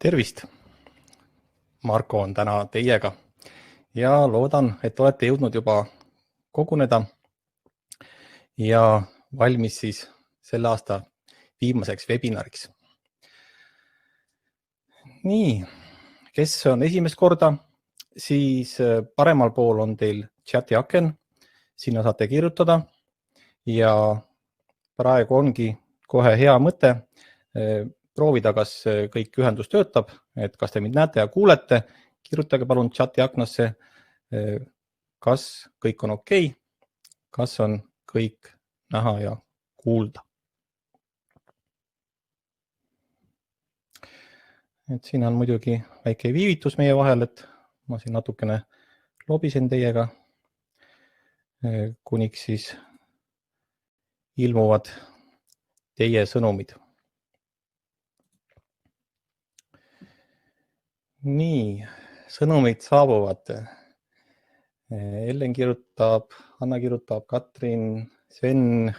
Tervist! Marko on täna teiega ja loodan, et olete jõudnud juba koguneda ja valmis siis selle aasta viimaseks webinariks. Nii, kes on esimest korda, siis paremal pool on teil chati aken, sinna saate kirjutada ja praegu ongi kohe hea mõte proovida, kas kõik ühendus töötab, et kas te mind näete ja kuulete, kirjutage palun chati aknasse, kas kõik on okei, kas on kõik näha ja kuulda. Et siin on muidugi väike viivitus meie vahel, et ma siin natukene lobisen teiega, kuniks siis ilmuvad teie sõnumid. Nii, sõnumid saabuvad. Ellen kirjutab, Anna kirjutab, Katrin, Sven.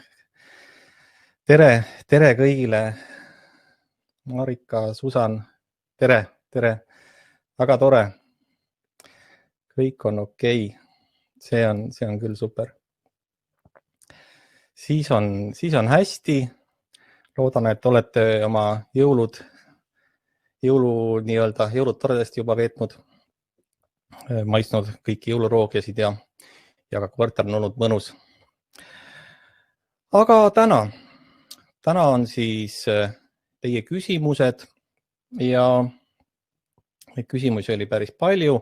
Tere kõigile. Marika, Susan, tere. Väga tore. Kõik on okei. See on küll super. Siis on hästi. Loodan, et olete oma jõulud toredasti juba veetnud, maitsnud kõiki jõuluroogiasid ja ka kvartal on olnud mõnus. Aga täna on siis teie küsimused ja neid küsimusi oli päris palju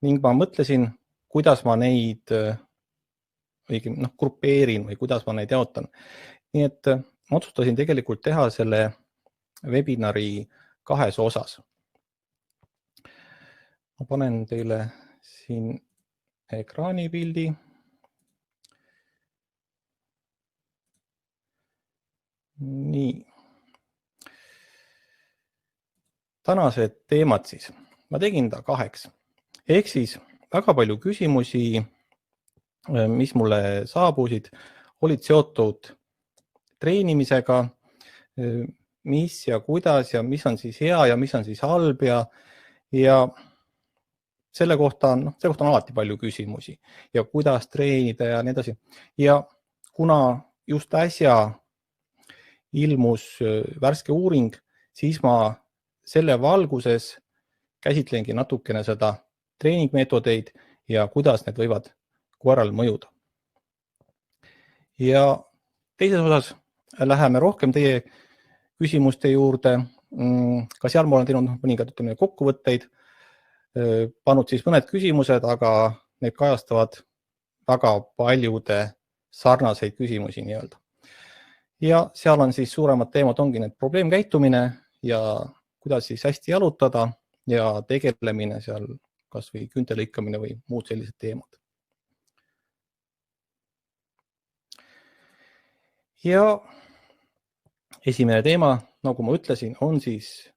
ning ma mõtlesin, kuidas ma neid grupeerin või kuidas ma neid jaotan. Nii et ma otsustasin tegelikult teha selle webinari kahes osas. Ma panen teile siin ekraanipildi. Nii. Tänased teemad siis. Ma tegin ta kaheks. Ehk siis väga palju küsimusi, mis mulle saabusid, olid seotud treenimisega, mis ja kuidas ja mis on siis hea ja mis on siis halb ja selle kohta on alati palju küsimusi ja kuidas treenida ja nii edasi. Ja kuna just äsja ilmus värske uuring, siis ma selle valguses käsitlengi natukene seda treeningmeetodeid ja kuidas need võivad koerale mõjuda. Ja teises osas läheme rohkem teie küsimuste juurde. Ka seal ma olen teinud mõningad kokkuvõtteid, pannud siis mõned küsimused, aga need kajastavad väga paljude sarnaseid küsimusi nii-öelda. Ja seal on siis suuremad teemad ongi need probleemkäitumine ja kuidas siis hästi jalutada ja tegelemine seal kas või küünte lõikamine või muud sellised teemad. Ja esimene teema, nagu ma ütlesin, on siis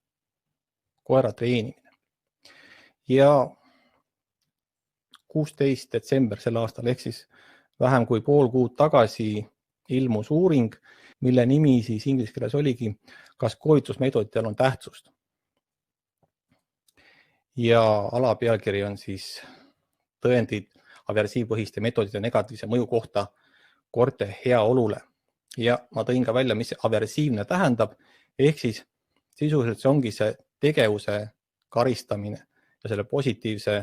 koera treenimine. Ja 16. detsember sel aastal, ehk siis vähem kui pool kuud tagasi ilmus uuring, mille nimi siis inglise keeles oligi, kas koolitusmeetoditel on tähtsust. Ja alapealkiri on siis tõendid aversiivpõhiste meetodite negatiivse mõju kohta koerte heaolule. Ja ma tõin ka välja, mis aversiivne tähendab, ehk siis sisuliselt see ongi see tegevuse karistamine ja selle positiivse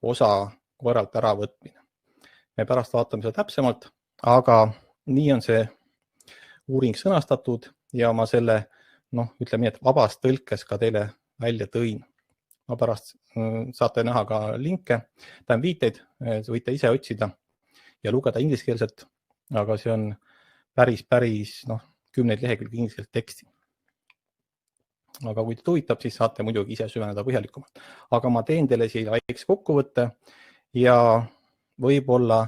osa koeralt äravõtmine. Me pärast vaatame seda täpsemalt, aga nii on see uuring sõnastatud ja ma selle, ütleme nii, et vabast tõlkes ka teile välja tõin. Ma pärast saate näha ka linke, tähendab viiteid, võite ise otsida ja lugeda ingliskeelset, aga see on päris 10 lehekülge ingliskeelset teksti. Aga kui teid huvitab, siis saate muidugi ise süveneda põhjalikumalt. Aga ma teen teile siia väikse kokkuvõtte ja võib-olla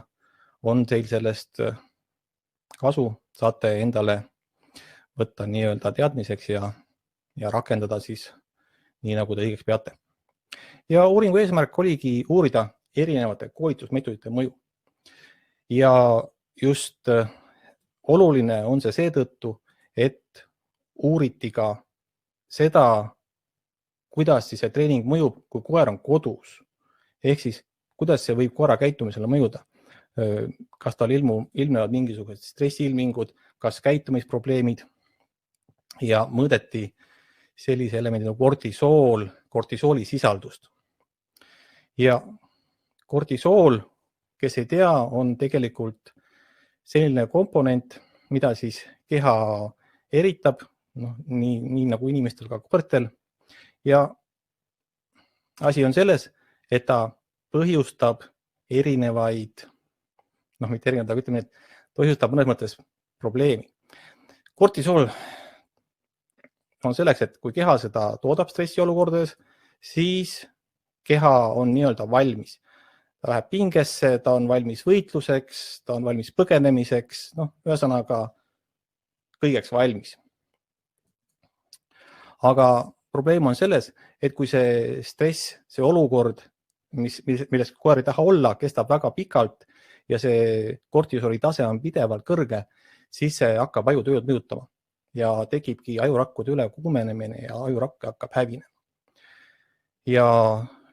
on teil sellest kasu, saate endale võtta nii-öelda teadmiseks ja rakendada siis nii, nagu te õigeks peate. Ja uuringu eesmärk oligi uurida erinevate koolitusmeetodite mõju. Ja just oluline on see seetõttu, et uuriti ka seda, kuidas siis see treening mõjub, kui koer on kodus. Ehk siis, kuidas see võib koera käitumisele mõjuda. Kas tal ilmnevad mingisugused stressiilmingud, kas käitumisprobleemid ja mõõdeti sellise elemendi nagu kortisooli sisaldust. Ja kortisool, kes ei tea, on tegelikult selline komponent, mida siis keha eritab, nii nagu inimestel ka koertel. Ja asi on selles, et ta põhjustab erinevaid, mitte erinevaid, aga ütleme, et põhjustab mõnes mõttes probleemi. Kortisool on selleks, et kui keha seda toodab stressiolukordades, siis keha on nii-öelda valmis. Ta läheb pingesse, ta on valmis võitluseks, ta on valmis põgenemiseks, ühesõnaga kõigeks valmis. Aga probleem on selles, et kui see stress, see olukord, milles koer ei taha olla, kestab väga pikalt ja see kortisooli tase on pidevalt kõrge, siis see hakkab ajutööd mõjutama ja tekibki ajurakkude ülekuumenemine ja ajurakke hakkab hävinema. Ja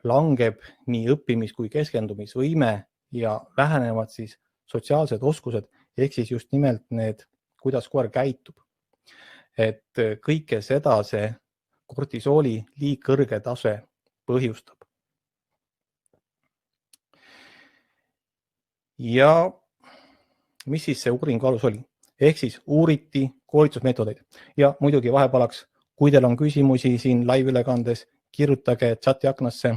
langeb nii õppimis- kui keskendumisvõime ja vähenevad siis sotsiaalsed oskused, ehk siis just nimelt need, kuidas koer käitub. Et kõike seda see kortisooli liig kõrge tase põhjustab. Ja mis siis see uuringu alus oli? Ehk siis uuriti koolitusmeetodeid ja muidugi vahepalaks, kui teil on küsimusi siin live-ülekandes, kirjutage chati aknasse,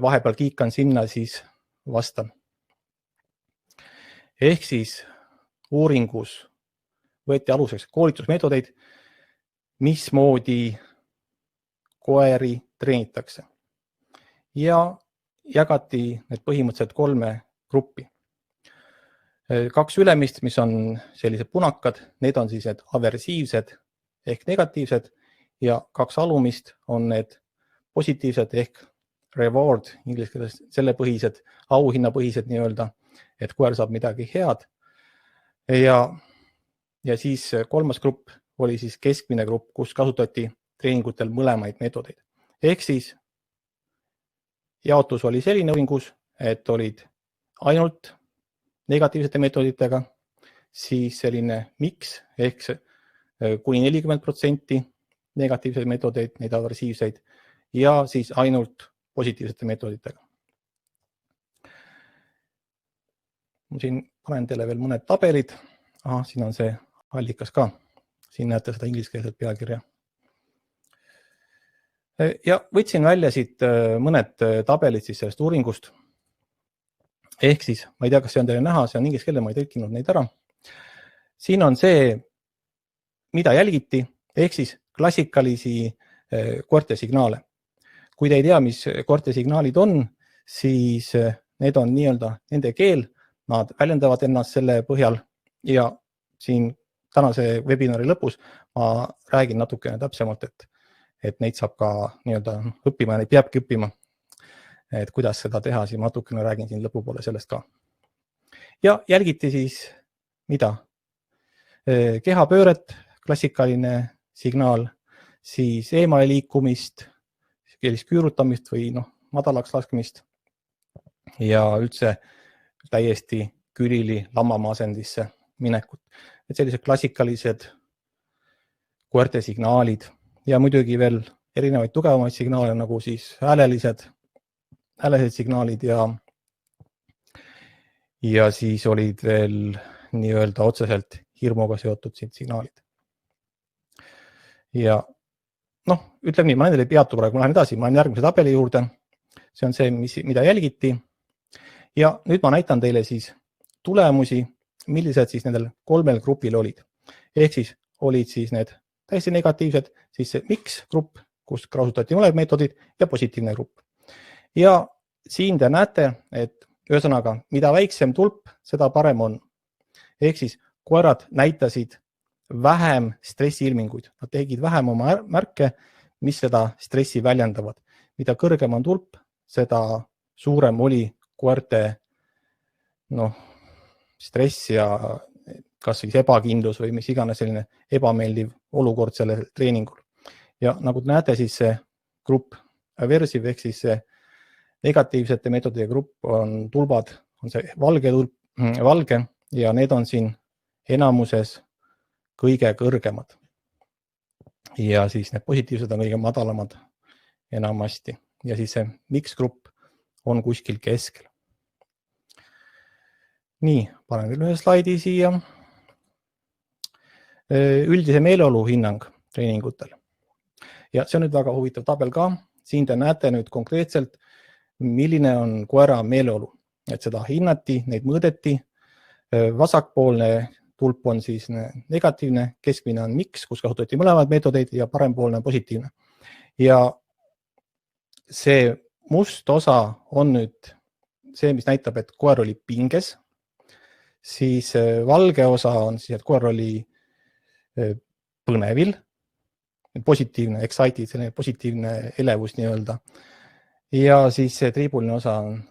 vahepeal kiikan sinna, siis vastan. Ehk siis uuringus võeti aluseks koolitusmeetodeid, mismoodi koeri treenitakse ja jagati need põhimõtteliselt 3 gruppi. 2 ülemist, mis on sellised punakad, need on siis need aversiivsed ehk negatiivsed ja 2 alumist on need positiivsed ehk reward, inglise keeles selle põhised, auhinnapõhised nii-öelda, et koer saab midagi head. Ja siis 3. grupp oli siis keskmine grupp, kus kasutati treeningutel mõlemaid meetodeid. Ehk siis jaotus oli selline uuringus, et olid ainult negatiivsete meetoditega, siis selline miks ehk kuni 40% negatiivseid meetodeid, neid aversiivseid ja siis ainult positiivsete meetoditega. Ma siin panen teile veel mõned tabelid. Siin on see allikas ka. Siin näete seda ingliskeelset pealkirja. Ja võtsin välja siit mõned tabelid siis sellest uuringust. Ehk siis, ma ei tea, kas see on teile näha, see on inglise keelde, ma ei tõlkinud neid ära. Siin on see, mida jälgiti, ehk siis klassikalisi koerte signaale. Kui te ei tea, mis koerte signaalid on, siis need on nii-öelda nende keel, nad väljendavad ennast selle põhjal ja siin tänase webinari lõpus ma räägin natukene täpsemalt, et neid saab ka nii-öelda õppima ja neid peabki õppima. Et kuidas seda teha, siis ma natukene räägin siin lõpupoole sellest ka. Ja jälgiti siis mida? Kehapööret, klassikaline signaal, siis eemale liikumist, küürutamist või madalaks laskmist ja üldse täiesti külili lammamaa asendisse minekut. Et sellised klassikalised koerte signaalid ja muidugi veel erinevaid tugevamaid signaale nagu siis häälelised signaalid ja siis olid veel nii-öelda otseselt hirmuga seotud signaalid. Ja ütleme nii, ma nendele ei peatu praegu, ma lähen edasi, ma lähen järgmise tabeli juurde. See on see, mida jälgiti. Ja nüüd ma näitan teile siis tulemusi, millised siis nendel 3 grupil olid. Ehk siis olid siis need täiesti negatiivsed, siis see miks grupp, kus kasutati mõned meetodid ja positiivne grupp. Ja siin te näete, et ühesõnaga, mida väiksem tulp, seda parem on. Ehk siis koerad näitasid vähem stressiilminguid. Nad tegid vähem oma märke, mis seda stressi väljendavad. Mida kõrgem on tulp, seda suurem oli koerte stress ja kas siis ebakindlus või mis iganes selline ebameeldiv olukord sellel treeningul. Ja nagu te näete, siis see grupp, aversive ehk siis see negatiivsete meetodite grupp on tulbad, on see valge ja need on siin enamuses kõige kõrgemad. Ja siis need positiivsed on kõige madalamad enamasti ja siis see mix grupp on kuskil keskel. Nii, panen veel ühe slaidi siia. Üldise meeleolu hinnang treeningutel. Ja see on nüüd väga huvitav tabel ka. Siin te näete nüüd konkreetselt, milline on koera meeleolu. Et seda hinnati, neid mõõdeti. Vasakpoolne tulp on siis negatiivne, keskmine on mix, kus kasutati mõlemad meetodeid ja parempoolne on positiivne. Ja see must osa on nüüd see, mis näitab, et koer oli pinges. Siis valge osa on siis, et koer oli põnevil, positiivne, excited, selline positiivne elevus nii-öelda. Ja siis see triibuline osa on,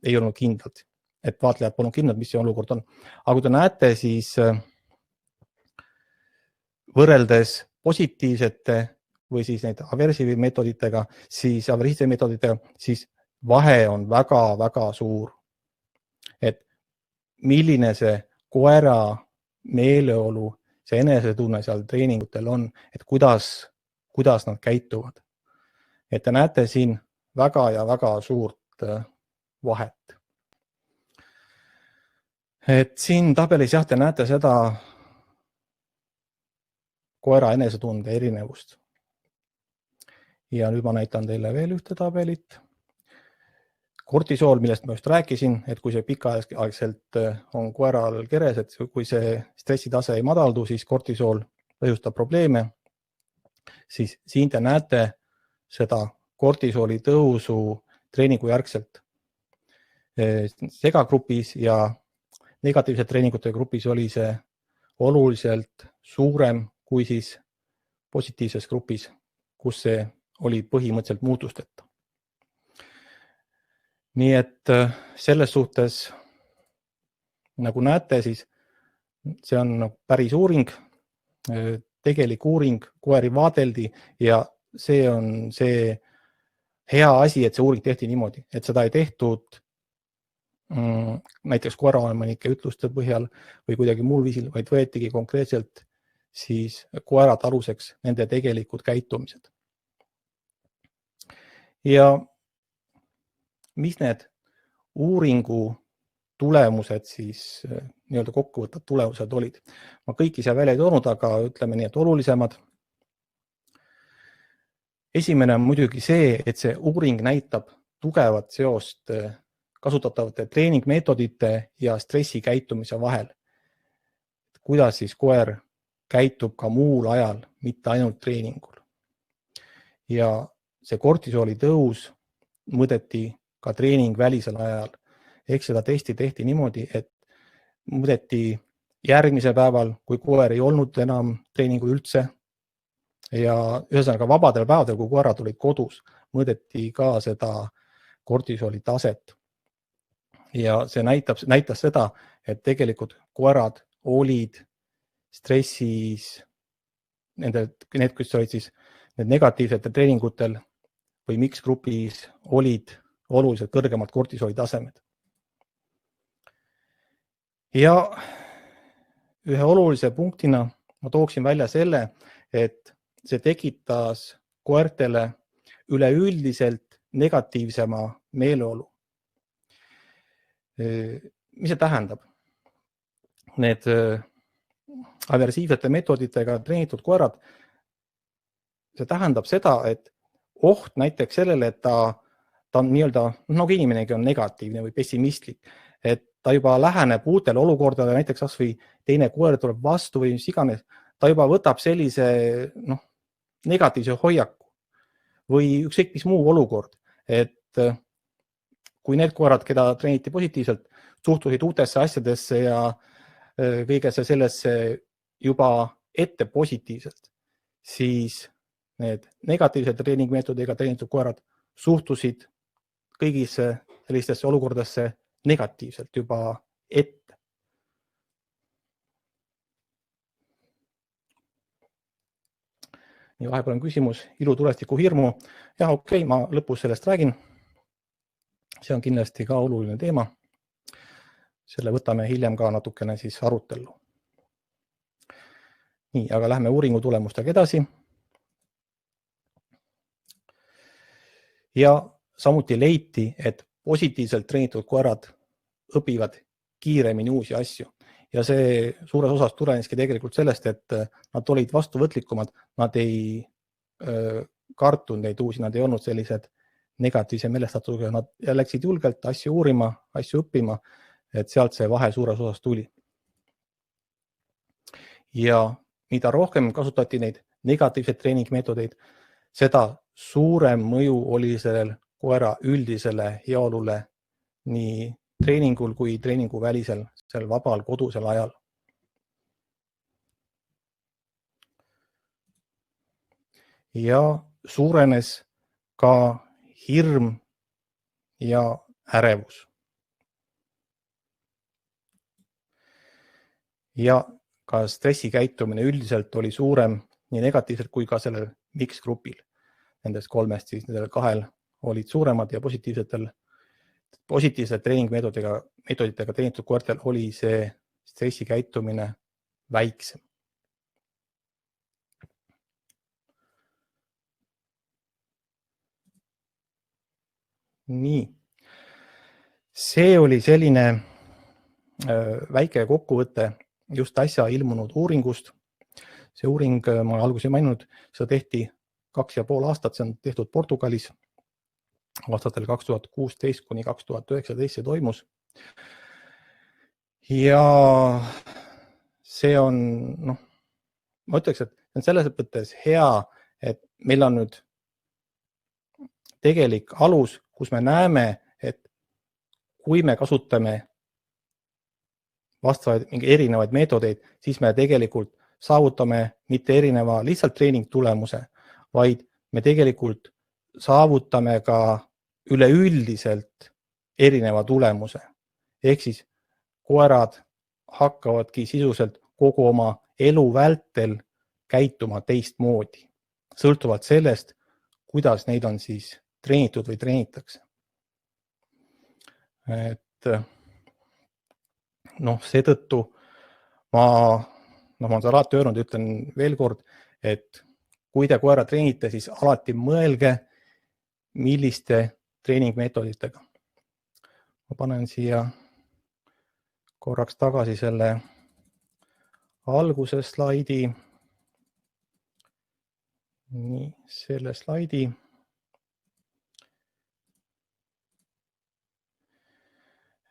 ei olnud kindlad, et vaatlejad polnud kindlad, mis see olukord on. Aga kui te näete, siis võrreldes positiivsete või siis neid aversiivi meetoditega, siis vahe on väga-väga suur. Et milline see koera meeleolu, see enesetunne seal treeningutel on, et kuidas nad käituvad. Et te näete siin väga ja väga suurt vahet. Et siin tabelis te näete seda koera enesetunde erinevust. Ja nüüd ma näitan teile veel ühte tabelit. Kortisool, millest ma just rääkisin, et kui see pikaaegselt on koeral keres, et kui see stressitase ei madaldu, siis kortisool põhjustab probleeme. Siis siin te näete seda kortisooli tõusu treeningu järgselt. Segagrupis ja negatiivsete treeningute grupis oli see oluliselt suurem kui siis positiivses grupis, kus see oli põhimõtteliselt muutusteta. Nii et selles suhtes, nagu näete, siis see on päris uuring, tegelik uuring, koeri vaadeldi ja see on see hea asi, et see uuring tehti niimoodi, et seda ei tehtud näiteks koeraomanike ütluste põhjal või kuidagi muul viisil, vaid võetigi konkreetselt siis koerad aluseks nende tegelikud käitumised. Ja mis need uuringu tulemused siis nii-öelda kokkuvõtvad tulemused olid? Ma kõiki seal välja ei toonud, aga ütleme nii, et olulisemad. Esimene on muidugi see, et see uuring näitab tugevat seost kasutatavate treeningmeetodite ja stressikäitumise vahel. Kuidas siis koer käitub ka muul ajal, mitte ainult treeningul. Ja see kortisooli tõus mõõdeti ka treening välisel ajal. Ehk seda testi tehti niimoodi, et mõõdeti järgmise päeval, kui koer ei olnud enam treeningul üldse ja ühesõnaga vabadel päevadel, kui koerad olid kodus, mõõdeti ka seda kortisooli taset. Ja see näitas seda, et tegelikult koerad olid stressis, need, kes olid siis need negatiivsete treeningutel või mix-grupis olid oluliselt kõrgemad kortisooli tasemed. Ja ühe olulise punktina ma tooksin välja selle, et see tekitas koertele üleüldiselt negatiivsema meeleolu. Mis see tähendab? Need aversiivsete meetoditega treenitud koerad, see tähendab seda, et oht näiteks sellele, et ta on nii-öelda, nagu inimenegi on negatiivne või pessimistlik, et ta juba läheneb uutele olukordadele, näiteks kas või teine koer tuleb vastu või mis iganes, ta juba võtab sellise negatiivse hoiaku või ükskõik mis muu olukord, et kui need koerad, keda treeniti positiivselt, suhtusid uutesse asjadesse ja kõigesse sellesse juba ette positiivselt, siis need negatiivsed treeningmeetodiga treenitud koerad suhtusid kõigisse sellistesse olukordadesse negatiivselt juba ette. nii vahepeal on küsimus ilutulestiku hirmu. Jah, okei, ma lõpus sellest räägin. See on kindlasti ka oluline teema. Selle võtame hiljem ka natukene siis arutellu. Nii, aga lähme uuringu tulemustega edasi. Ja samuti leiti, et positiivselt treenitud koerad õpivad kiiremini uusi asju. Ja see suures osas tuleneski tegelikult sellest, et nad olid vastuvõtlikumad, nad ei kartunud neid uusi, nad ei olnud sellised negatiivse meelestatusega, nad läksid julgelt asju uurima, asju õppima, et sealt see vahe suures osas tuli. Ja mida rohkem kasutati neid negatiivseid treeningmeetodeid, seda suurem mõju oli sellel koera üldisele heaolule nii treeningul kui treeningu välisel, seal vabal kodusel ajal. Ja suurenes ka hirm ja ärevus. Ja ka stressikäitumine üldiselt oli suurem nii negatiivselt kui ka sellel mix-grupil. Nendest kolmest siis nendel kahel olid suuremad ja positiivsete treeningmeetoditega treenitud koertel oli see stressikäitumine väiksem. Nii, see oli selline väike kokkuvõte just äsja ilmunud uuringust. See uuring, ma alguses ei maininud, seda tehti 2,5 aastat, see on tehtud Portugalis. Aastatel 2016 kuni 2019 see toimus. Ja see on, ma ütleks, et see on selles mõttes hea, et meil on nüüd tegelik alus, kus me näeme, et kui me kasutame vastavaid erinevaid meetodeid, siis me tegelikult saavutame mitte erineva lihtsalt treening tulemuse, vaid me tegelikult saavutame ka üleüldiselt erineva tulemuse. Ehk siis koerad hakkavadki sisuliselt kogu oma elu vältel käituma teistmoodi, sõltuvalt sellest, kuidas neid on siis treenitud või treenitakse. Et seetõttu ma olen alati öelnud, ütlen veel kord, et kui te koera treenite, siis alati mõelge, milliste treeningmeetoditega. Ma panen siia korraks tagasi selle alguse slaidi. Nii, selle slaidi.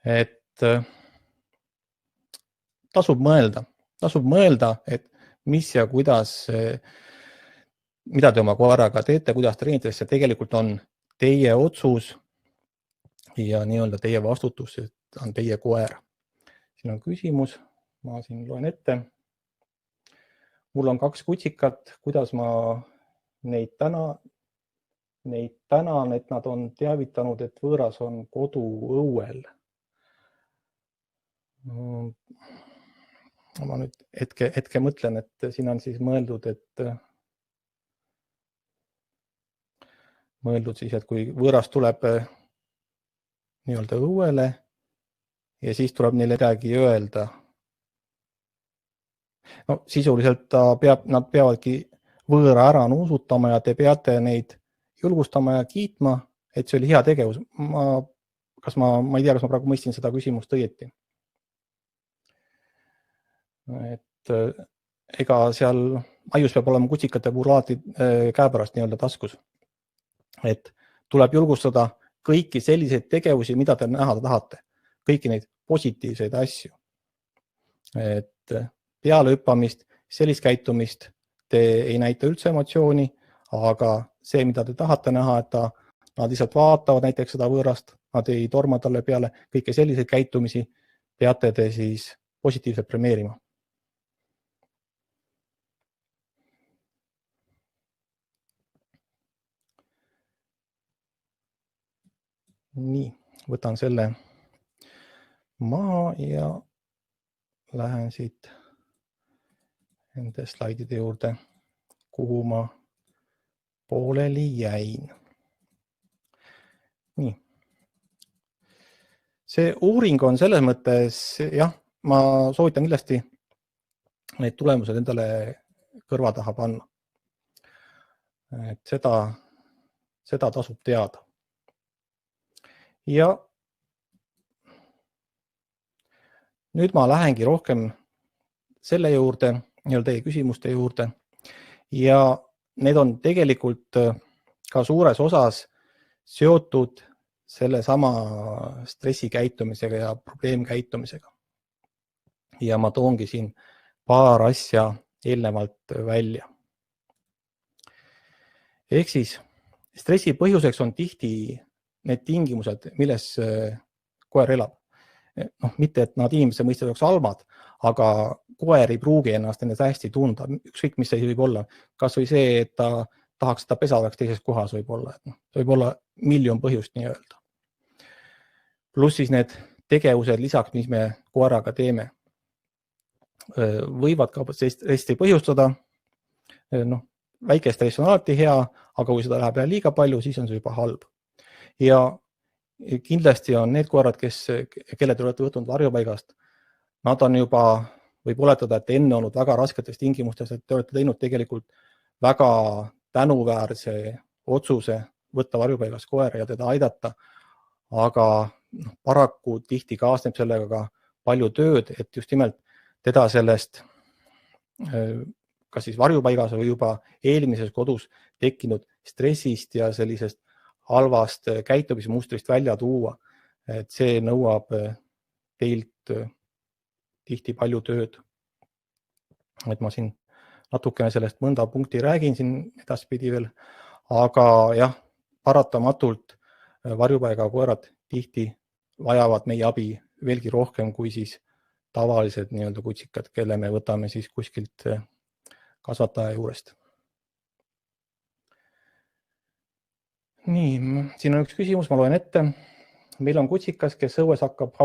Et tasub mõelda, et mis ja kuidas, mida te oma koeraga teete, kuidas treenite, see tegelikult on teie otsus ja nii-öelda teie vastutus, et on teie koer. Siin on küsimus, ma siin loen ette. Mul on 2 kutsikat, kuidas ma neid tänan, et nad on teavitanud, et võõras on koduõuel. Ma nüüd hetke mõtlen, et siin on siis mõeldud siis, et kui võõras tuleb nii-öelda õuele ja siis tuleb neile midagi öelda. Sisuliselt nad peavadki võõra ära nuusutama ja te peate neid julgustama ja kiitma, et see oli hea tegevus. Ma ei tea, kas ma praegu mõistin seda küsimust õieti. Et ega seal aius peab olema kutsikate puhul alati käepärast nii-öelda taskus. Et tuleb julgustada kõiki selliseid tegevusi, mida te näha tahate. Kõiki neid positiivseid asju. Et peale hüppamist, sellist käitumist te ei näita üldse emotsiooni, aga see, mida te tahate näha, et nad lihtsalt vaatavad näiteks seda võõrast, nad ei torma talle peale, kõike selliseid käitumisi peate te siis positiivselt premeerima. Nii, võtan selle maha ja lähen siit nende slaidide juurde, kuhu ma pooleli jäin. Nii. See uuring on selles mõttes, jah, ma soovitan kindlasti need tulemused endale kõrva taha panna. Et seda tasub teada. Ja nüüd ma lähengi rohkem selle juurde, teie küsimuste juurde, ja need on tegelikult ka suures osas seotud selle sama stressikäitumisega ja probleemkäitumisega. Ja ma toongi siin paar asja eelnevalt välja. Ehk siis stressi põhjuseks on tihti need tingimused, milles koer elab. Mitte, et nad inimese mõistes oleks halvad, aga koer ei pruugi ennast endas hästi tunda, ükskõik mis see võib olla. Kas või see, et ta tahaks, et ta pesa oleks teises kohas võib olla. Võib olla miljon põhjust nii öelda. Pluss siis need tegevused lisaks, mis me koeraga teeme, võivad ka stressi põhjustada. Väike stress on alati hea, aga kui seda läheb liiga palju, siis on see juba halb. Ja kindlasti on need koerad, kelle te olete võtnud varjupaigast, nad on juba, võib oletada, et enne olnud väga rasketes tingimustes, et te olete teinud tegelikult väga tänuväärse otsuse võtta varjupaigast koera ja teda aidata, aga paraku tihti kaasneb sellega ka palju tööd, et just nimelt teda sellest kas siis varjupaigas või juba eelmises kodus tekkinud stressist ja sellisest halvast käitumismustrist välja tuua. Et see nõuab teilt tihti palju tööd. Et ma siin natukene sellest mõnda punkti räägin siin edaspidi veel, aga jah, paratamatult varjupaiga koerad tihti vajavad meie abi veelgi rohkem kui siis tavalised kutsikad, kelle me võtame siis kuskilt kasvataja juurest. Nii, siin on üks küsimus, ma loen ette. Meil on kutsikas, kes õues hakkab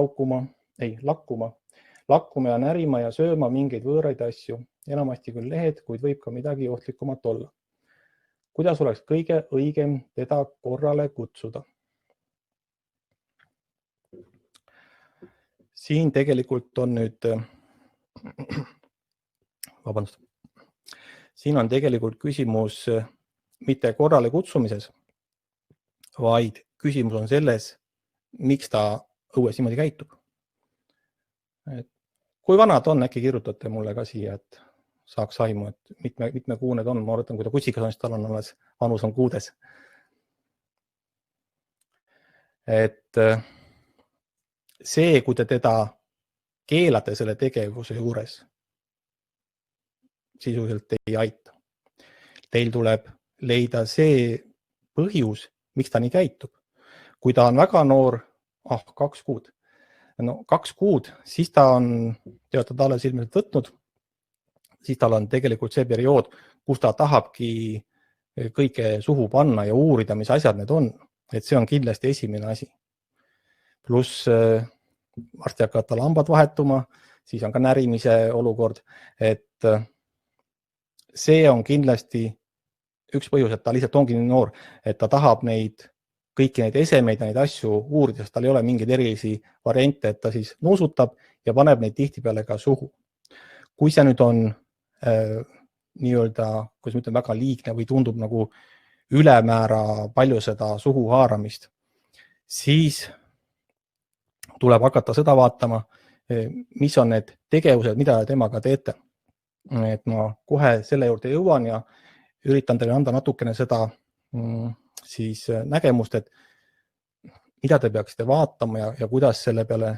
lakkuma ja närima ja sööma mingeid võõraid asju. Enamasti küll lehed, kuid võib ka midagi ohtlikumat olla. Kuidas oleks kõige õigem teda korrale kutsuda? Siin tegelikult on nüüd, siin on tegelikult küsimus mitte korrale kutsumises, vaid küsimus on selles, miks ta õues niimoodi käitub. Kui vanad on, äkki kirjutate mulle ka siia, et saaks aimu, et mitme kuu need on. Ma arvan, kui ta kutsikas on, siis tal on alles vanus on kuudes. Et see, kui te teda keelate selle tegevuse juures, sisuliselt ei aita. Teil tuleb leida see põhjus, miks ta nii käitub. Kui ta on väga noor, 2 kuud. 2 kuud, siis ta on, te olete ta alles ilmselt võtnud, siis tal on tegelikult see periood, kus ta tahabki kõike suhu panna ja uurida, mis asjad need on. Et see on kindlasti esimene asi. Pluss varsti hakkavad tal hambad vahetuma, siis on ka närimise olukord. Et see on kindlasti üks põhjus, et ta lihtsalt ongi nii noor, et ta tahab kõiki neid esemeid ja neid asju uurida, sest tal ei ole mingeid erilisi variante, et ta siis nuusutab ja paneb neid tihtipeale ka suhu. Kui see nüüd on nii-öelda, kuidas ma ütlen, väga liigne või tundub nagu ülemäära palju seda suhu haaramist, siis tuleb hakata seda vaatama, mis on need tegevused, mida temaga teete. Et ma kohe selle juurde jõuan ja üritan teile anda natukene seda siis nägemust, et mida te peaksite vaatama ja kuidas selle peale,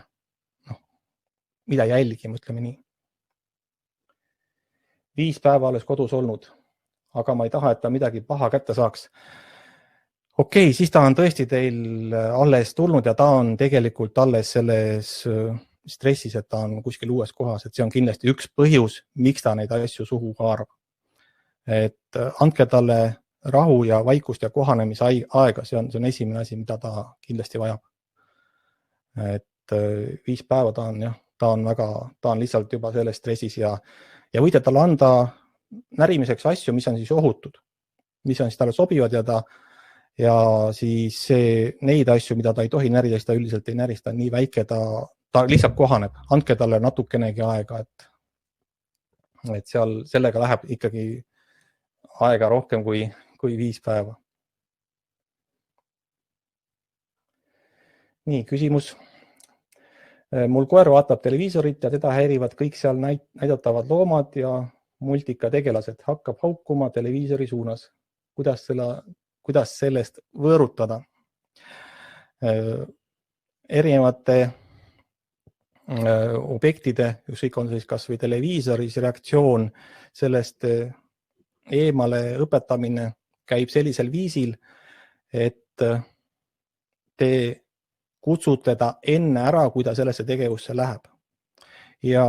mida jälgima, ütleme nii. 5 päeva alles kodus olnud, aga ma ei taha, et ta midagi paha kätte saaks. Okei, siis ta on tõesti teil alles tulnud ja ta on tegelikult alles selles stressis, et ta on kuskil uues kohas, et see on kindlasti üks põhjus, miks ta neid asju suhu haarab. Et andke talle rahu ja vaikust ja kohanemisaega, see on esimene asi, mida ta kindlasti vajab. Et 5 päeva ta on lihtsalt juba selles stressis ja võite talle anda närimiseks asju, mis on siis ohutud. mis on siis talle sobivad ja siis neid asju, mida ta ei tohi närida, siis ta üldiselt ei närista, nii väike ta lihtsalt kohaneb, andke talle natukenegi aega, et seal sellega läheb ikkagi aega rohkem kui 5 päeva. Nii, küsimus. Mul koer vaatab televiisorit ja teda häirivad kõik seal näidatavad loomad ja multikategelased, hakkab haukuma televiisori suunas. Kuidas sellest võõrutada? Erinevate objektide, ükskõik on siis kas või televiisoris reaktsioon, sellest eemale õpetamine käib sellisel viisil, et te kutsute ta enne ära, kui ta sellesse tegevusse läheb. Ja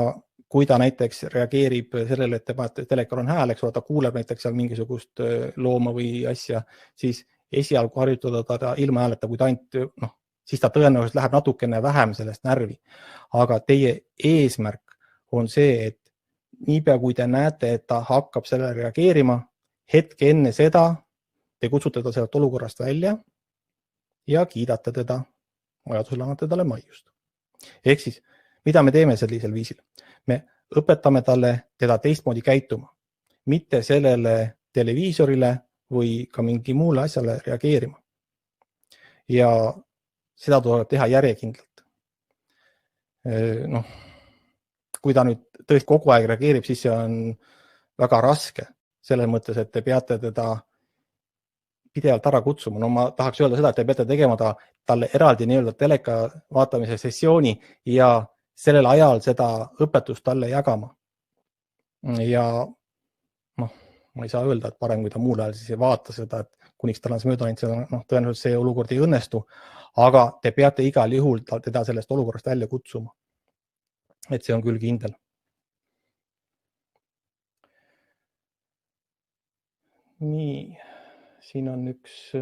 kui ta näiteks reageerib sellele, et te panete telekal on hääl, eks ole, ta kuuleb näiteks seal mingisugust looma või asja, siis esialgu harjutada ta ilma hääleta, kui ta ainult, siis ta tõenäoliselt läheb natukene vähem sellest närvi. Aga teie eesmärk on see, et niipea kui te näete, et ta hakkab sellele reageerima, hetke enne seda te kutsute ta sellelt olukorrast välja ja kiidate teda, vajadusel annate talle maiust. Ehk siis, mida me teeme sellisel viisil? Me õpetame teda teistmoodi käituma, mitte sellele televiisorile või ka mingi muule asjale reageerima. Ja seda tuleb teha järjekindlalt. Kui ta nüüd tõesti kogu aeg reageerib, siis see on väga raske. Selles mõttes, et te peate teda pidevalt ära kutsuma. Ma tahaks öelda seda, et te peate tegema talle eraldi nii-öelda teleka vaatamise sessiooni ja sellel ajal seda õpetust talle jagama. Ja ma ei saa öelda, et parem, kui ta muul ajal siis ei vaata seda, et kuniks tal on see mööda läinud, tõenäoliselt see olukord ei õnnestu, aga te peate igal juhul teda sellest olukorrast välja kutsuma. Et see on küll kindel. Nii, siin on üks...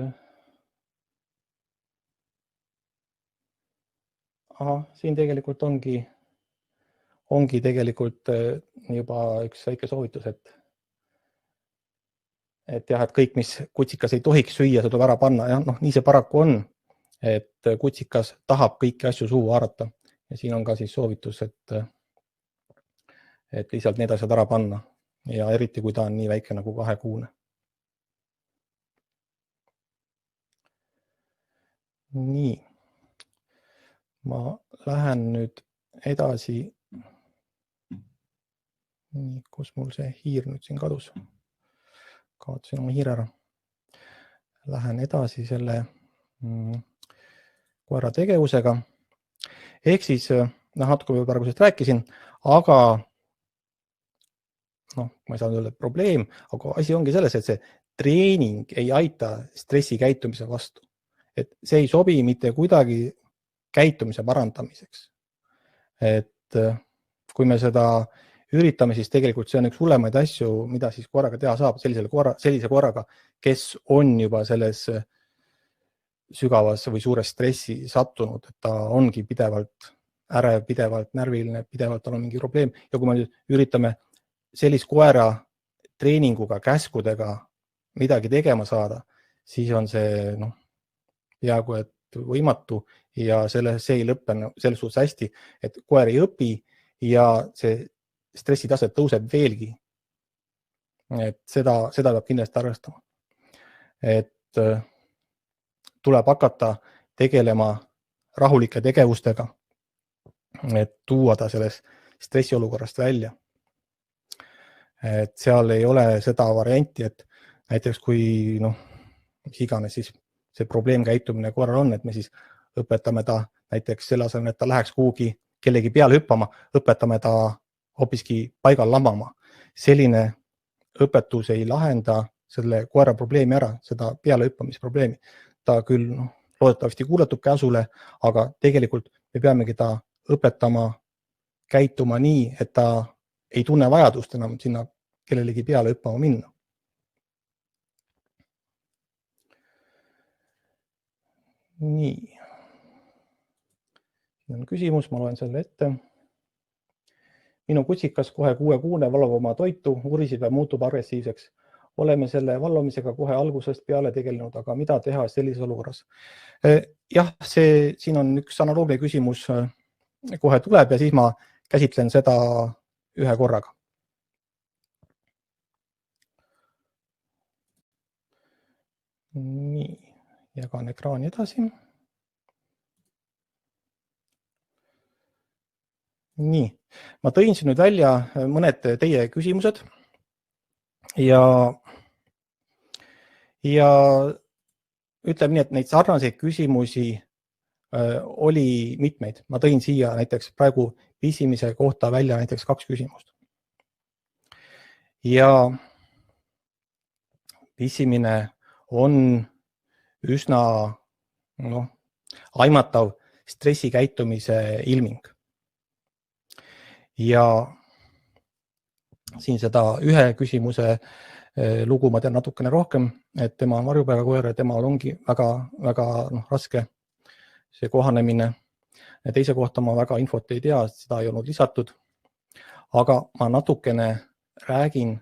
siin tegelikult ongi tegelikult juba üks väike soovitus, et jah, et kõik, mis kutsikas ei tohiks süüa, see tuleb ära panna. Ja nii see paraku on, et kutsikas tahab kõiki asju suhu haarata. Ja siin on ka siis soovitus, et lihtsalt need asjad ära panna. Ja eriti, kui ta on nii väike nagu 2-kuune. Nii. Ma lähen nüüd edasi. Nii, kus mul see hiir nüüd siin kadus? Kaotasin oma hiire ära. Lähen edasi selle koera tegevusega. Ehk siis, natuke praegu sellest rääkisin, aga ma ei saa öelda probleem, aga asi ongi selles, et see treening ei aita stressikäitumise vastu. Et see ei sobi mitte kuidagi käitumise parandamiseks. Et kui me seda üritame, siis tegelikult see on üks hullemaid asju, mida siis koeraga teha saab, sellise koeraga, kes on juba selles sügavas või suures stressi sattunud, et ta ongi pidevalt ärev, pidevalt närviline, pidevalt on mingi probleem. Ja kui me nüüd üritame sellist koera treeninguga, käskudega midagi tegema saada, siis on see peaaegu et võimatu ja see ei lõppe selles suhtes hästi, et koer ei õpi ja see stressitase tõuseb veelgi. Et seda peab kindlasti arvestama. Et tuleb hakata tegelema rahulike tegevustega, et tuua ta sellest stressiolukorrast välja. Et seal ei ole seda varianti, et näiteks kui mis iganes siis see probleemkäitumine koeral on, et me siis õpetame ta näiteks selle asemel, et ta läheks kuhugi kellegi peale hüppama, õpetame ta hoopiski paigal lamama. Selline õpetus ei lahenda selle koera probleemi ära, seda peale hüppamisprobleemi. Ta küll loodetavasti kuuletub käsule, aga tegelikult me peamegi ta õpetama käituma nii, et ta ei tunne vajadust enam sinna kellelegi peale hüppama minna. Nii. Siin on küsimus, ma loen selle ette. Minu kutsikas kohe 6-kuune valab oma toitu, urisib ja muutub agressiivseks. oleme selle valvamisega kohe algusest peale tegelenud, aga mida teha sellises olukorras? Jah, siin on üks analoogne küsimus kohe tuleb ja siis ma käsitlen seda ühe korraga. Nii, jagan ekraani edasi. Nii, ma tõin siin nüüd välja mõned teie küsimused ja ütleme nii, et neid sarnaseid küsimusi oli mitmeid. Ma tõin siia näiteks praegu pisimise kohta välja näiteks 2 küsimust. Ja pisimine on üsna aimatav stressikäitumise ilming. Ja siin seda ühe küsimuse lugu ma tean natukene rohkem, et tema on varjupäevakoer ja temal ongi väga raske see kohanemine. Teise kohta ma väga infot ei tea, seda ei olnud lisatud. Aga ma natukene räägin,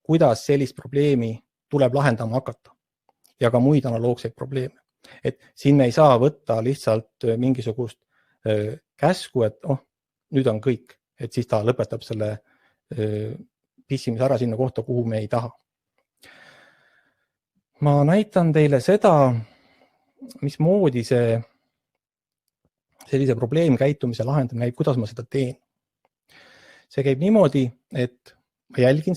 kuidas sellist probleemi tuleb lahendama hakata ja ka muid analoogseid probleeme. Et siin me ei saa võtta lihtsalt mingisugust käsku, et nüüd on kõik, et siis ta lõpetab selle pissimise ära sinna kohta, kuhu me ei taha. Ma näitan teile seda, mismoodi sellise probleemkäitumise lahendamine käib, kuidas ma seda teen. See käib niimoodi, et ma jälgin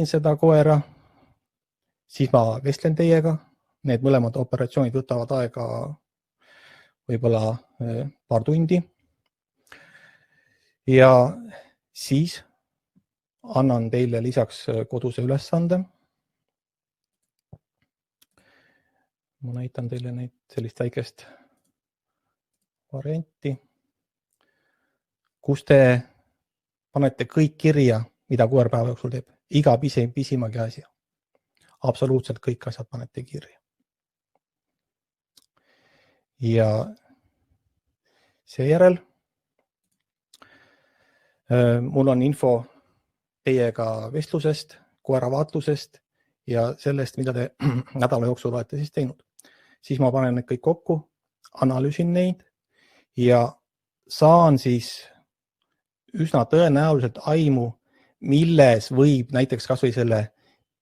seda koera, siis ma vestlen teiega, need mõlemad operatsioonid võtavad aega võib-olla paar tundi. Ja siis annan teile lisaks koduse ülesande. Ma näitan teile sellist väikest varianti, kus te panete kõik kirja, mida koer päeva jooksul teeb. Iga pisimagi asja. Absoluutselt kõik asjad panete kirja. Ja seejärel mul on info teiega vestlusest, koera vaatlusest ja sellest, mida te nädala jooksul olete siis teinud. Siis ma panen need kõik kokku, analüüsin neid ja saan siis üsna tõenäoliselt aimu, milles võib näiteks kas või selle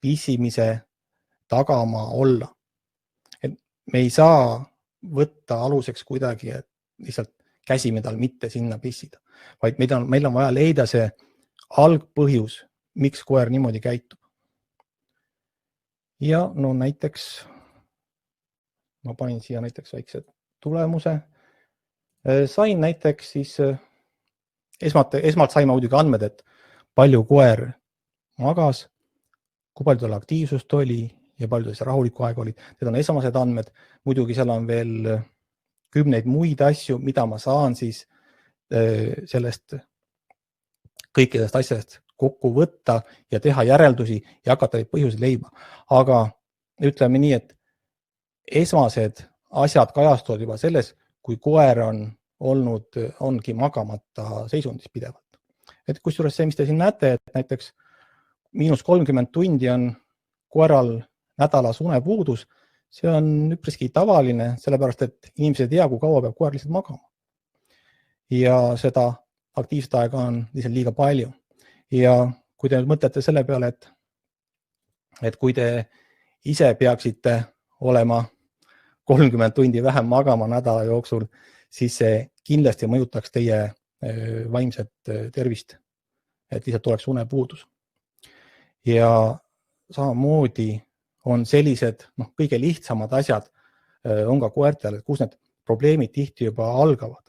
pisimise tagamaa olla. Et me ei saa võtta aluseks kuidagi, et lihtsalt käsime tal mitte sinna pissida, vaid meil on vaja leida see algpõhjus, miks koer niimoodi käitub. Ja näiteks ma panin siia näiteks väikse tulemuse. Sain näiteks siis, esmalt sain muidugi andmed, et palju koer magas, kui palju tal aktiivsust oli ja palju see rahulikku aega oli. Need on esmased andmed. Muidugi seal on veel kümneid muid asju, mida ma saan siis sellest kõikidest asjadest kokku võtta ja teha järeldusi ja hakata neid põhjuseid leidma. Aga ütleme nii, et esmased asjad kajastuvad juba selles, kui koer ongi magamata seisundis pidevalt. Et kusjuures see, mis te siin näete, et näiteks -30 tundi on koeral nädalas unepuudus, see on üpriski tavaline, sellepärast et inimesed ei tea, kui kaua peab koer lihtsalt magama. Ja seda aktiivset aega on lihtsalt liiga palju. Ja kui te mõtlete selle peale, et kui te ise peaksite olema 30 tundi vähem magama nädala jooksul, siis see kindlasti mõjutaks teie vaimset tervist, et lihtsalt oleks unepuudus. Ja samamoodi on sellised kõige lihtsamad asjad on ka koertel, kus need probleemid tihti juba algavad.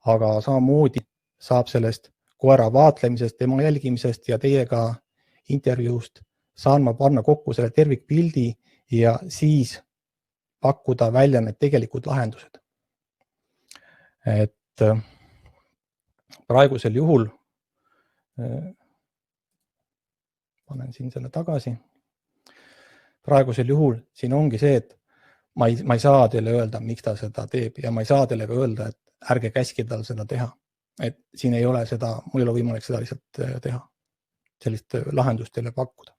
Aga samamoodi saab sellest koera vaatlemisest, tema jälgimisest ja teiega intervjuust saan ma panna kokku selle tervikpildi ja siis pakkuda välja need tegelikud lahendused. Et praegusel juhul, panen siin selle tagasi, praegusel juhul siin ongi see, et ma ei saa teile öelda, miks ta seda teeb ja ma ei saa teile ka öelda, et ärge käskida tal seda teha. et siin ei ole seda, mul ei ole võimalik seda lihtsalt teha, sellist lahendust teile pakkuda.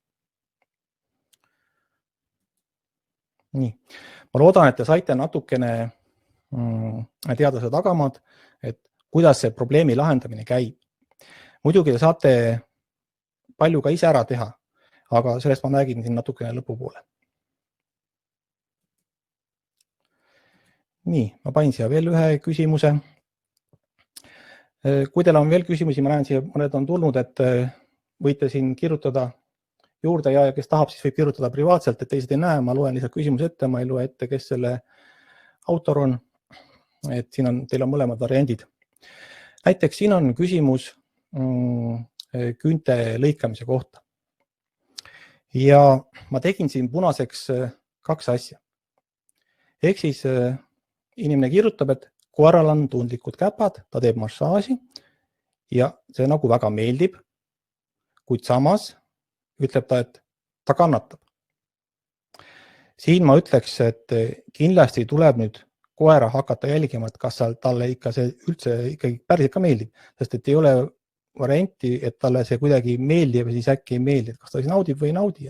Nii, ma loodan, et te saite natukene teada seda tagamaad, et kuidas see probleemi lahendamine käib. Muidugi te saate palju ka ise ära teha, aga sellest ma räägin siin natukene lõpupoole. Nii, ma panin siia veel ühe küsimuse. Kui teil on veel küsimusi, ma näen siia mõned on tulnud, et võite siin kirjutada juurde ja kes tahab, siis võib kirjutada privaatselt, et teised ei näe, ma loen lihtsalt küsimuse ette, ma ei loe ette, kes selle autor on. Et siin on, teil on mõlemad variandid. Näiteks siin on küsimus küünte lõikamise kohta. Ja ma tegin siin punaseks 2 asja. Ehk siis inimene kirjutab, et koeral on tundlikud käpad, ta teeb massaaži ja see nagu väga meeldib, kuid samas ütleb ta, et ta kannatab. Siin ma ütleks, et kindlasti tuleb nüüd koera hakata jälgima, et kas talle ikka see üldse ikkagi päriselt ka meeldib, sest et ei ole varianti, et talle see kuidagi meeldib ja siis äkki ei meeldi, et kas ta siis naudib või ei naudi.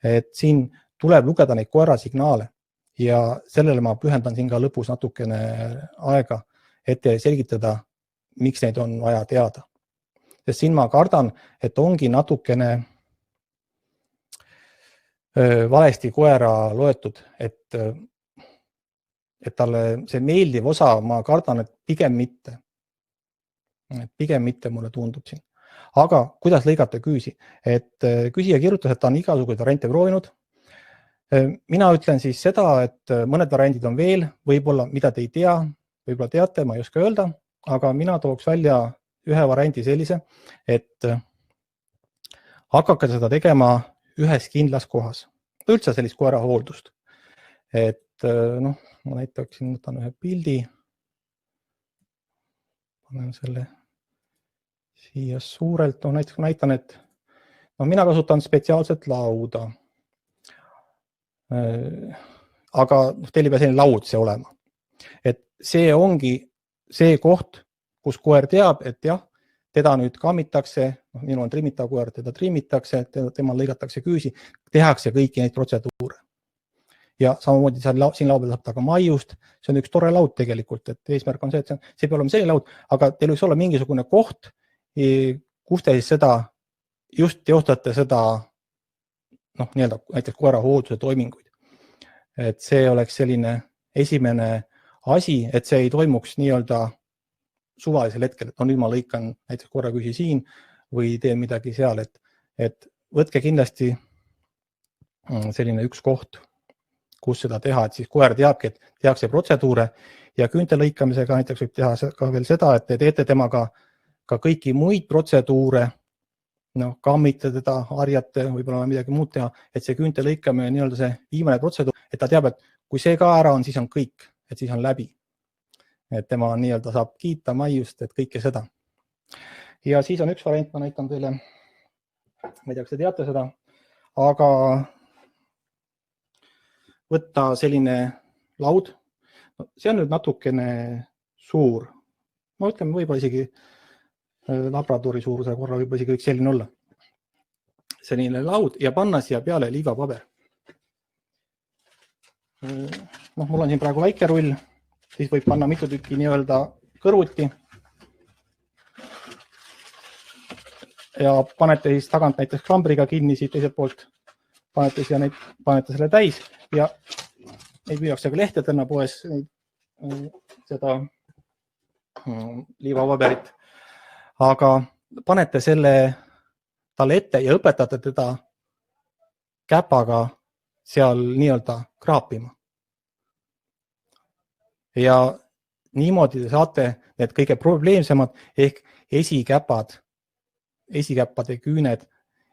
Et siin tuleb lugeda neid koera signaale ja sellele ma pühendan siin ka lõpus natukene aega, et selgitada, miks neid on vaja teada. Sest siin ma kardan, et ongi natukene valesti koera loetud, et talle see meeldiv osa, ma kardan, et pigem mitte. Pigem mitte mulle tundub siin. Aga kuidas lõigata küüsi? Et küsija kirjutas, et ta on igasuguseid variante proovinud. Mina ütlen siis seda, et mõned variandid on veel, võib-olla mida te ei tea, võib-olla teate, ma ei oska öelda, aga mina tooks välja ühe variandi sellise, et hakake seda tegema ühes kindlas kohas. Üldse sellist koera hooldust. Et noh, ma näitaksin, võtan ühe pildi. Panen selle siia suurelt. No, näiteks näitan, et mina kasutan spetsiaalset lauda. Aga teil ei pea selline laud see olema. Et see ongi see koht, kus koer teab, et jah, teda nüüd kammitakse, minul on trimmitav koer, teda trimmitakse, temal lõigatakse küüsi, tehakse kõiki neid protseduure. Ja samamoodi siin laua peal saab ta ka maiust, see on üks tore laud tegelikult, et eesmärk on see, et see peab olema selline laud, aga teil võiks olla mingisugune koht, kus te siis seda, just teostate seda, nii-öelda näiteks koera hoolduse toiminguid. Et see oleks selline esimene asi, et see ei toimuks nii-öelda suvalisel hetkel, et nüüd ma lõikan näiteks koera küüsi siin või teen midagi seal, et võtke kindlasti selline üks koht, kus seda teha, et siis koer teabki, et tehakse protseduure ja küünte lõikamisega näiteks võib teha ka veel seda, et te teete temaga ka kõiki muid protseduure, kammite teda, harjate, võib-olla midagi muud teha, et see küünte lõikamine nii-öelda see viimane protseduur, et ta teab, et kui see ka ära on, siis on kõik, et siis on läbi. Et tema nii-öelda saab kiita maiust, et kõike seda. Ja siis on üks variant, ma näitan teile, ma ei tea, kas te teate seda, aga võtta selline laud, see on nüüd natukene suur, ma ütlen võib-olla isegi labradori suuruse korra võib-olla isegi võiks selline olla. Selline laud ja panna siia peale liivapaber. Mul on siin praegu väike rull, siis võib panna mitu tükki nii-öelda kõrvuti. Ja panete siis tagant näiteks klambriga kinni siit teiselt poolt, panete selle täis ja neid müüakse ka lehtedena poes seda liivapaberit. Aga panete selle talle ette ja õpetate teda käpaga seal nii-öelda kraapima. Ja niimoodi te saate need kõige probleemsemad ehk esikäppade küüned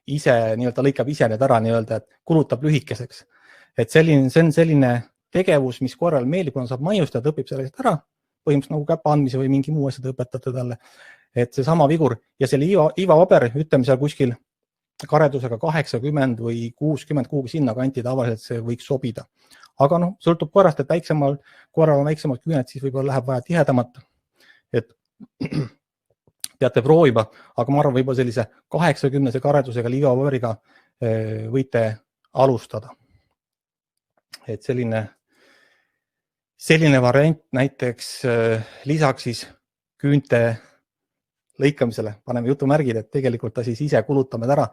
ise nii-öelda lõikab ise need ära nii-öelda, et kulutab lühikeseks. Et see on selline tegevus, mis korral meeldib, kui on saab maiustada, ta õpib sellest ära, põhimõtteliselt nagu käpa andmise või mingi muu asja te õpetate talle. Et see sama vigur ja selle liivapaber, ütleme seal kuskil karedusega 80 või 60 kuhugi sinna kanti tavaliselt see võiks sobida. Aga sõltub koerast, et koeral on väiksemad küüned, siis võib-olla läheb vaja tihedamat. Et peate proovima, aga ma arvan, võib-olla sellise 80 karedusega liivapaberiga võite alustada. Et selline variant näiteks lisaks siis küünte lõikamisele, paneme jutumärgid, et tegelikult ta siis ise kulutame ära.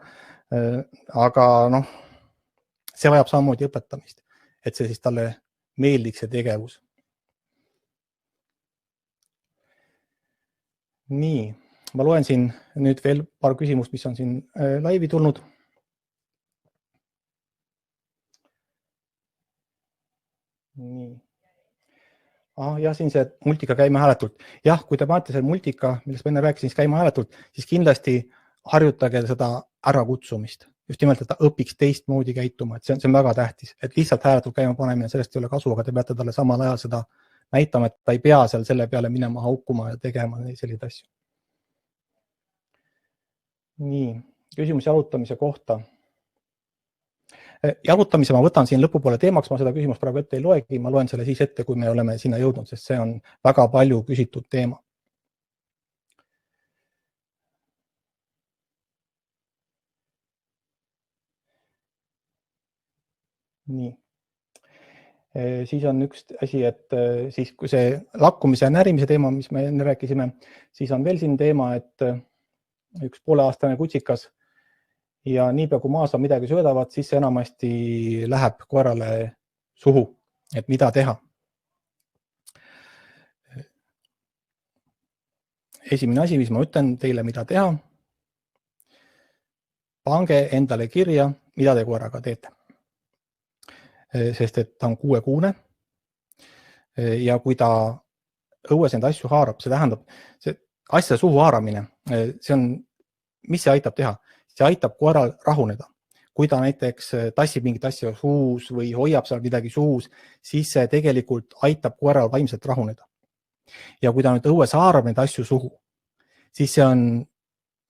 Aga noh, see vajab samamoodi õpetamist, et see siis talle meeldiks see tegevus. Nii, ma loen siin nüüd veel paar küsimust, mis on siin laivi tulnud. Nii. Ja siin see multika käima hääletult. Jah, kui te panete selle multika, millest ma enne rääkisin, siis käima hääletult, siis kindlasti harjutage seda ärakutsumist. Just nimelt, et ta õpiks teistmoodi käituma, et see on väga tähtis, et lihtsalt hääletult käima panemine, sellest ei ole kasu, aga te peate talle samal ajal seda näitama, et ta ei pea seal selle peale minema haukuma ja tegema selliseid asju. Nii, küsimus jalutamise kohta. Jalutamise ma võtan siin lõpupoole teemaks, ma seda küsimust praegu ette ei loegi, ma loen selle siis ette, kui me oleme sinna jõudnud, sest see on väga palju küsitud teema. Nii. Siis on üks asi, et siis kui see lakkumise ja närimise teema, mis me enne rääkisime, siis on veel siin teema, et üks pooleaastane kutsikas ja niipea kui maas on midagi söödavat, siis see enamasti läheb koerale suhu, et mida teha. Esimene asi, mis ma ütlen teile, mida teha, pange endale kirja, mida te koeraga teete. Sest et ta on 6-kuune ja kui ta õues neid asju haarab, see tähendab, see asja suhu haaramine, mis see aitab teha? See aitab koeral rahuneda. Kui ta näiteks tassib mingit asja suus või hoiab seal midagi suus, siis see tegelikult aitab koeral vaimselt rahuneda. Ja kui ta nüüd õues haarab neid asju suhu, siis see on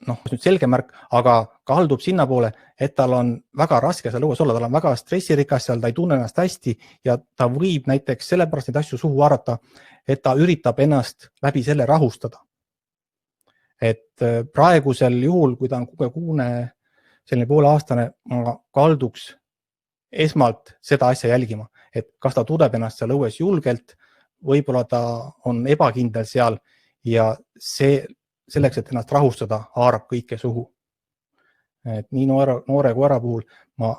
nüüd selge märk, aga kaldub sinna poole, et tal on väga raske seal õues olla, tal on väga stressirikas seal, ta ei tunne ennast hästi ja ta võib näiteks sellepärast neid asju suhu haarata, et ta üritab ennast läbi selle rahustada. Et praegusel juhul, kui ta on 6-kuune, selline pooleaastane, ma kalduks esmalt seda asja jälgima, et kas ta tunneb ennast seal õues julgelt, võib-olla ta on ebakindel seal ja selleks, et ennast rahustada, haarab kõike suhu. Et nii noore koera puhul ma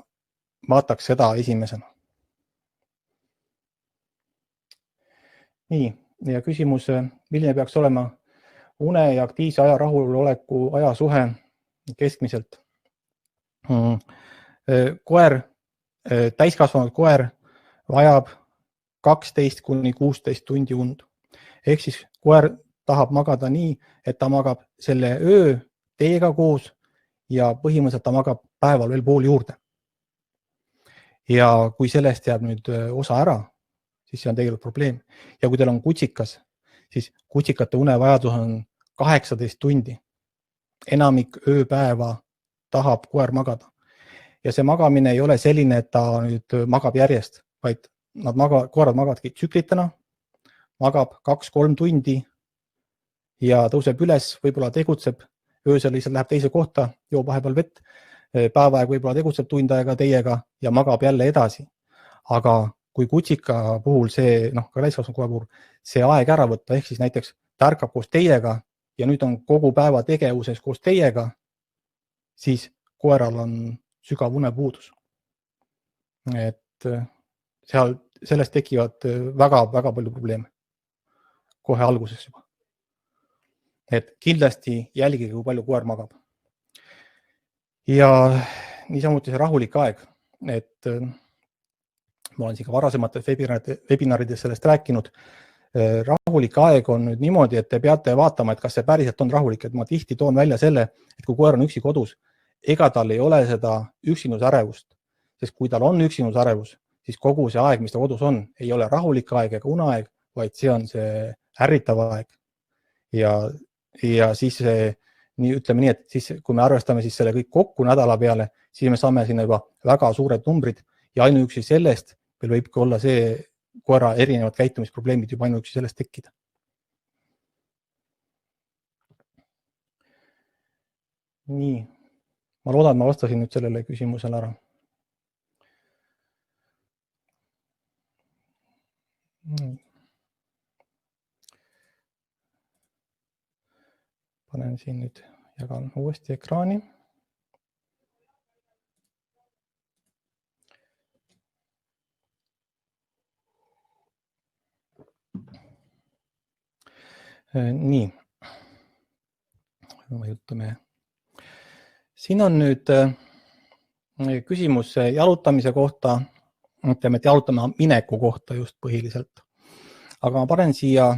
vaataks seda esimesena. Nii, ja küsimus, milline peaks olema une ja aktiivse aja rahuloleku aja suhe keskmiselt? Täiskasvanud koer vajab 12–16 tundi und. Ehk siis koer tahab magada nii, et ta magab selle öö teiega koos ja põhimõtteliselt ta magab päeval veel pool juurde. Ja kui sellest jääb nüüd osa ära, siis see on tegelikult probleem. Ja kui teil on kutsikas, siis kutsikate unevajadus on 18 tundi. Enamik ööpäeva tahab koer magada. Ja see magamine ei ole selline, et ta nüüd magab järjest, vaid koerad magavadki tsüklitena, magab 2-3 tundi ja tõuseb üles, võib-olla tegutseb, öösel lihtsalt läheb teise kohta, joob vahepeal vett, päevaeg võib-olla tegutseb tund aega teiega ja magab jälle edasi. Aga kui kutsika puhul see, ka täiskasvanud koera puhul, see aeg ära võtta, ehk siis näiteks ta ärkab koos teiega ja nüüd on kogu päeva tegevuses koos teiega, siis koeral on sügav unepuudus. Et sellest tekivad väga-väga palju probleeme kohe alguses juba. Et kindlasti jälgige, kui palju koer magab. Ja niisamuti see rahulik aeg, et ma olen siin ka varasemates webinarides sellest rääkinud. Rahulik aeg on nüüd niimoodi, et te peate vaatama, et kas see päriselt on rahulik, et ma tihti toon välja selle, et kui koer on üksi kodus, ega tal ei ole seda üksinusärevust, sest kui tal on üksinusärevus, siis kogu see aeg, mis ta kodus on, ei ole rahulik aeg ega uneaeg, vaid see on see ärritav aeg. Ja siis ütleme nii, et siis, kui me arvestame siis selle kõik kokku nädala peale, siis me saame sinna juba väga suured numbrid ja ainuüksi sellest meil võibki olla see koera erinevad käitumisprobleemid juba ainuüksi sellest tekkida. Nii, ma loodan, et ma vastasin nüüd sellele küsimusele ära. Panen siin nüüd, jagan uuesti ekraani. Nii, vajutame. Siin on nüüd küsimus jalutamise kohta, ütleme, et jalutama mineku kohta just põhiliselt. Aga ma panen siia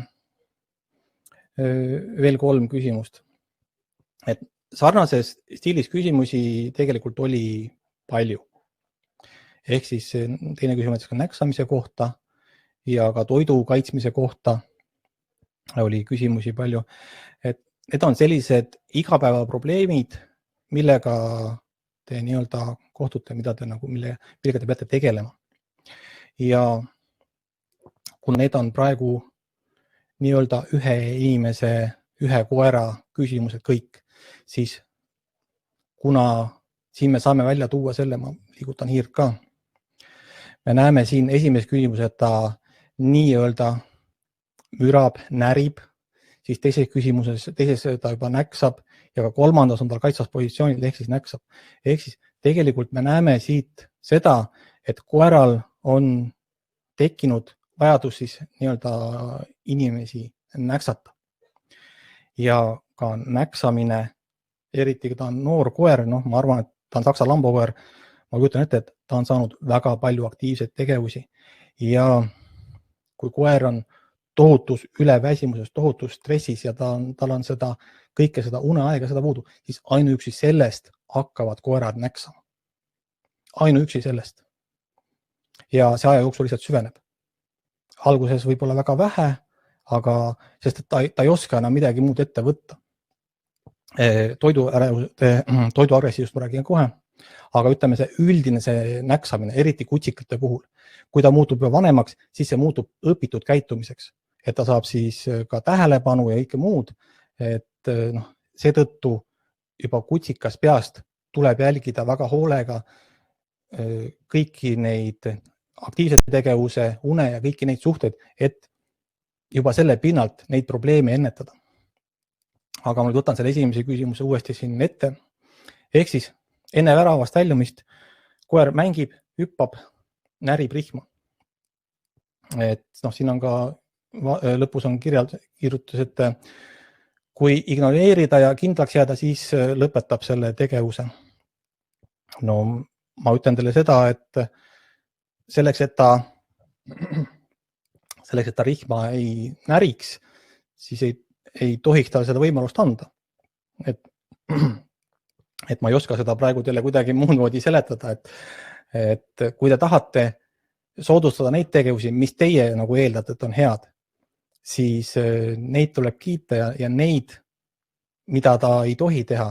veel 3 küsimust. Et sarnases stiilis küsimusi tegelikult oli palju. Ehk siis teine küsimus ka näksamise kohta ja ka toidu kaitsmise kohta oli küsimusi palju. Et need on sellised igapäevaprobleemid, millega te nii-öelda kohtute, millega te peate tegelema. Ja kuna need on praegu nii-öelda ühe inimese, ühe koera küsimused kõik, siis kuna siin me saame välja tuua selle, ma liigutan hiirt ka, me näeme siin esimeses küsimuses, et ta nii-öelda mürab, närib, siis teises küsimuses, ta juba näksab ja ka kolmandas on tal kaitsvas positsioonil ehk siis näksab. Ehk siis tegelikult me näeme siit seda, et koeral on tekkinud vajadus siis nii-öelda inimesi näksata. Ja ka näksamine, eriti kui ta on noor koer, ma arvan, et ta on saksa lambakoer, ma kujutan ette, et ta on saanud väga palju aktiivseid tegevusi ja kui koer on tohutus üleväsimuses, tohutus stressis ja tal on kõike seda uneaega, seda puudu, siis ainuüksi sellest hakkavad koerad näksama. Ainuüksi sellest. Ja see aja jooksul lihtsalt süveneb. Alguses võib olla väga vähe, aga sest et ta ei oska enam midagi muud ette võtta. Toidu agressiivsust ma räägin kohe, aga ütleme see üldine see näksamine, eriti kutsikate puhul, kui ta muutub juba vanemaks, siis see muutub õpitud käitumiseks, et ta saab siis ka tähelepanu ja kõike muud, et seetõttu juba kutsikas peast tuleb jälgida väga hoolega kõiki neid aktiivse tegevuse, une ja kõiki neid suhteid, et juba selle pinnalt neid probleeme ennetada. Aga ma võtan selle esimese küsimuse uuesti siin ette. Ehk siis enne väravast väljumist koer mängib, hüppab, närib rihma. Et siin on ka lõpus on kirjutus, et kui ignoreerida ja kindlaks jääda, siis lõpetab selle tegevuse. No ma ütlen teile seda, et selleks, et ta rihma ei näriks, siis ei tohiks tal seda võimalust anda. Et ma ei oska seda praegu teile kuidagi muud moodi seletada, et kui te tahate soodustada neid tegevusi, mis teie nagu eeldate, et on head, siis neid tuleb kiita ja neid, mida ta ei tohi teha,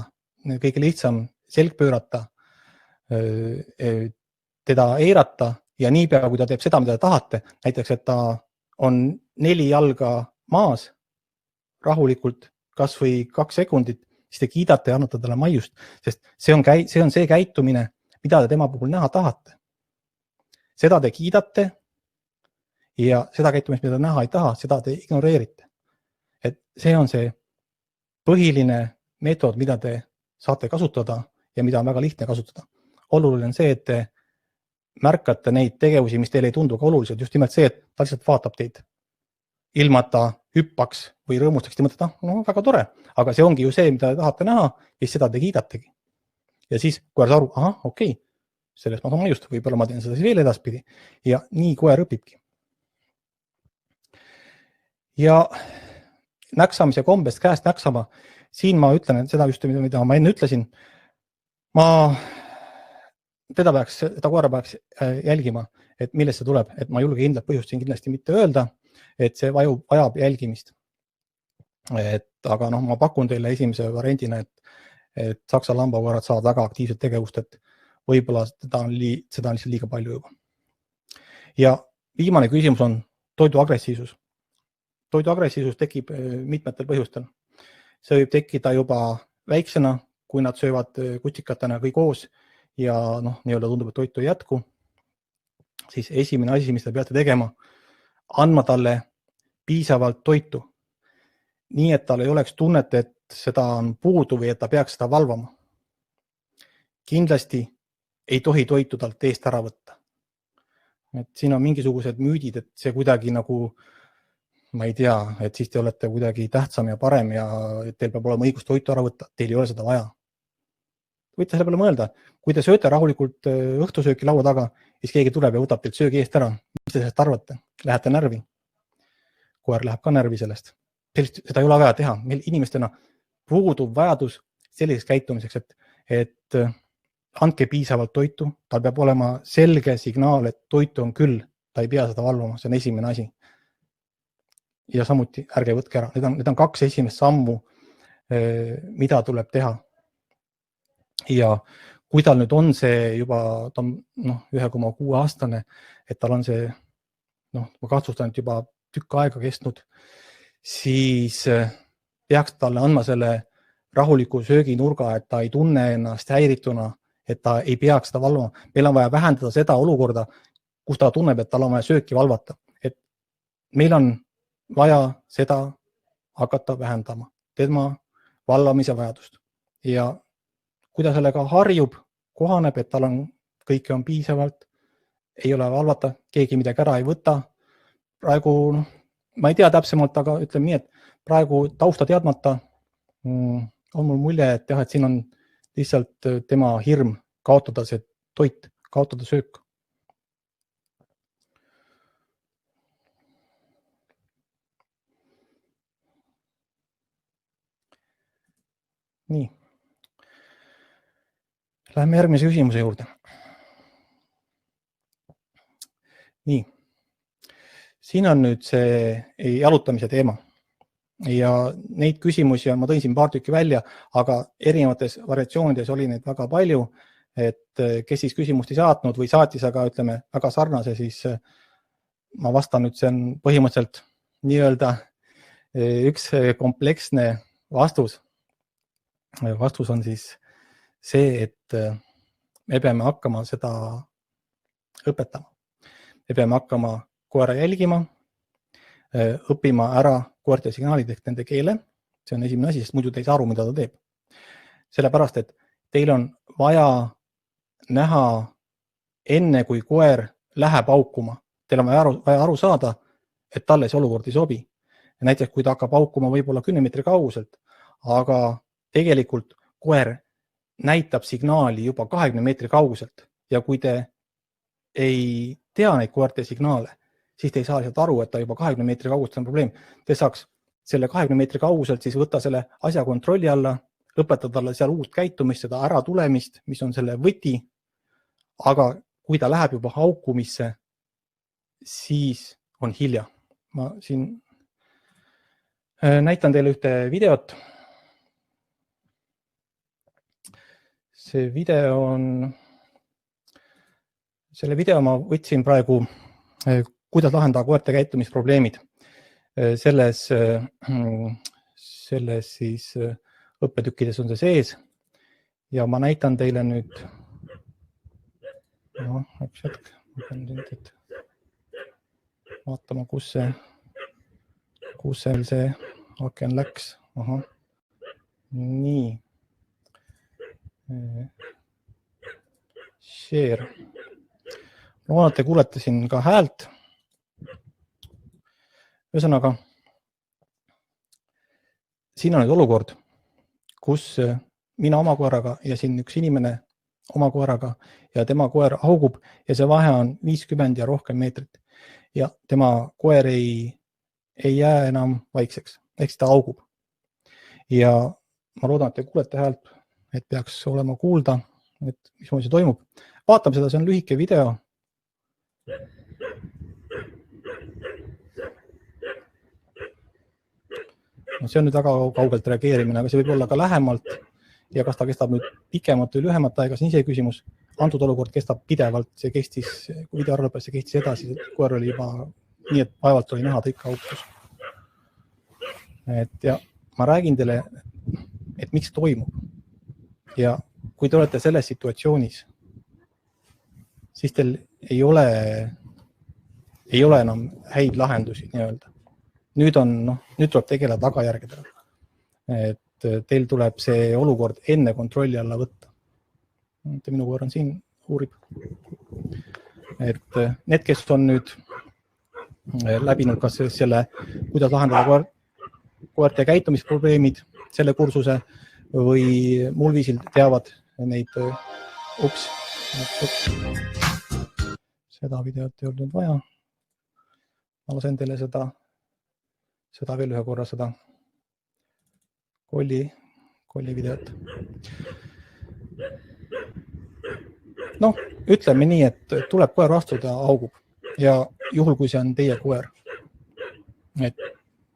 kõige lihtsam selg pöörata, teda eirata ja niipea, kui ta teeb seda, mida te tahate, näiteks, et ta on 4 jalga maas rahulikult kas või 2 sekundit, siis te kiidate ja annate talle maiust, sest see on see käitumine, mida te tema puhul näha tahate. Seda te kiidate ja seda käitumist, mida te näha ei taha, seda te ignoreerite. Et see on see põhiline meetod, mida te saate kasutada ja mida on väga lihtne kasutada. Oluline on see, et te märkate neid tegevusi, mis teile ei tundu ka olulised, just nimelt see, et ta lihtsalt vaatab teid. Ilma ta hüppaks või rõõmustaks, te mõtlete, väga tore, aga see ongi ju see, mida te tahate näha ja seda te kiidategi. Ja siis koer saab aru, okei, sellest ma saan maiust, võib-olla ma teen seda siis veel edaspidi ja nii koer õpibki. Ja näksamise kombest käest näksama, siin ma ütlen seda just, mida ma enne ütlesin, seda koera peaks jälgima, et millest see tuleb, et ma julge kindlat põhjust siin kindlasti mitte öelda, et see vajab jälgimist. Aga ma pakun teile esimese variandina, et saksa lambakoerad saavad väga aktiivset tegevust, et võib-olla seda on lihtsalt liiga palju juba. Ja viimane küsimus on toidu agressiivsus. Toidu agressiivsus tekib mitmetel põhjustel. See võib tekkida juba väiksena, kui nad söövad kutsikatena kõik koos ja nii-öelda tundub, et toitu ei jätku, siis esimene asi, mis te peate tegema, andma talle piisavalt toitu. Nii, et tal ei oleks tunnet, et seda on puudu või et ta peaks seda valvama. Kindlasti ei tohi toitu talt eest ära võtta. Et siin on mingisugused müüdid, et see kuidagi nagu, ma ei tea, et siis te olete kuidagi tähtsam ja parem ja teil peab olema õigus toitu ära võtta. Teil ei ole seda vaja. Võite selle peale mõelda. Kui te sööte rahulikult õhtusööki laua taga, siis keegi tuleb ja võtab teilt söögi eest ära. Mis te sellest arvate? Lähete närvi. Koer läheb ka närvi sellest. Seda ei ole vaja teha. Meil inimestena puudub vajadus selliseks käitumiseks, et andke piisavalt toitu. Tal peab olema selge signaal, et toitu on küll. Ta ei pea seda valvama. See on esimene asi. Ja samuti ärge võtke ära. Need on 2 esimest sammu, mida tuleb teha. Ja kui tal nüüd on see juba 1,6 aastane, et tal on see, ma kahtlustan, et juba tükk aega kestnud, siis peaks talle andma selle rahuliku sööginurga, et ta ei tunne ennast häirituna, et ta ei peaks seda valvama. Meil on vaja vähendada seda olukorda, kus ta tunneb, et tal on vaja sööki valvata. Et meil on vaja seda hakata vähendama, tema valvamise vajadust. Ja kui ta sellega harjub, kohaneb, et tal on kõike on piisavalt, ei ole valvata, keegi midagi ära ei võta. Praegu, ma ei tea täpsemalt, aga ütleme nii, et praegu tausta teadmata on mul mulje, et jah, et siin on lihtsalt tema hirm kaotada see toit, kaotada söök. Nii. Läheme järgmise küsimuse juurde. Nii. Siin on nüüd see jalutamise teema. Ja neid küsimusi ma tõin siin paar tükki välja, aga erinevates variatsioonides oli neid väga palju, et kes siis küsimust ei saatnud või saatis, aga ütleme väga sarnase, siis ma vastan nüüd, see on põhimõtteliselt nii-öelda üks kompleksne vastus. Vastus on siis see, et me peame hakkama seda õpetama. Me peame hakkama koera jälgima, õppima ära koerte signaalid ehk nende keele. See on esimene asi, sest muidu te ei saa aru, mida ta teeb. Sellepärast, et teil on vaja näha enne, kui koer läheb haukuma. Teil on vaja aru saada, et talle see olukord ei sobi. Ja näiteks, kui ta hakkab haukuma võib-olla 10 meetri kauguselt, aga tegelikult koer näitab signaali juba 20 meetri kauguselt ja kui te ei tea neid koerte signaale, siis te ei saa lihtsalt aru, et ta juba 20 meetri kauguselt on probleem. Te saaks selle 20 meetri kauguselt siis võtta selle asja kontrolli alla, õpetada talle seal uut käitumist, seda ära tulemist, mis on selle võti, aga kui ta läheb juba haukumisse, siis on hilja. Ma siin näitan teile ühte videot. See video on, selle video ma võtsin praegu, kuidas lahendada koerte käitumisprobleemid. Selles siis õppetükkides on see sees ja ma näitan teile nüüd, üks hetk, ma pean nüüd vaatama, kus see aken läks. Aha. Nii. Share. Loodan, et te kuulete siin ka häält. Ühesõnaga, siin on nüüd olukord, kus mina oma koeraga ja siin üks inimene oma koeraga ja tema koer haugub ja see vahe on 50 ja rohkem meetrit. Ja tema koer ei jää enam vaikseks, ehk ta haugub. Ja ma loodan, et te kuulete häält, et peaks olema kuulda, et mismoodi see toimub. Vaatame seda, see on lühike video. See on nüüd väga kaugelt reageerimine, aga see võib olla ka lähemalt ja kas ta kestab nüüd pikemat või lühemat aega, see on ise küsimus. Antud olukord kestab pidevalt, see kestis, kui video ära lõppes, see kestis edasi, koer oli juba nii, et vaevalt oli näha, ta ikka haukus. Ja ma räägin teile, et miks toimub. Ja kui te olete selles situatsioonis, siis teil ei ole enam häid lahendusi nii-öelda. Nüüd tuleb tegeleda tagajärgedega. Et teil tuleb see olukord enne kontrolli alla võtta. Minu koer on siin, uurib. Et need, kes on nüüd läbinud kas selle, kuidas lahendada koerte käitumisprobleemid, selle kursuse või muul viisil teavad neid seda videot ei olnud vaja. Ma lasen teile seda veel ühe korra seda kolli videot. Ütleme nii, et tuleb koer astuda, augub. Ja juhul, kui see on teie koer, et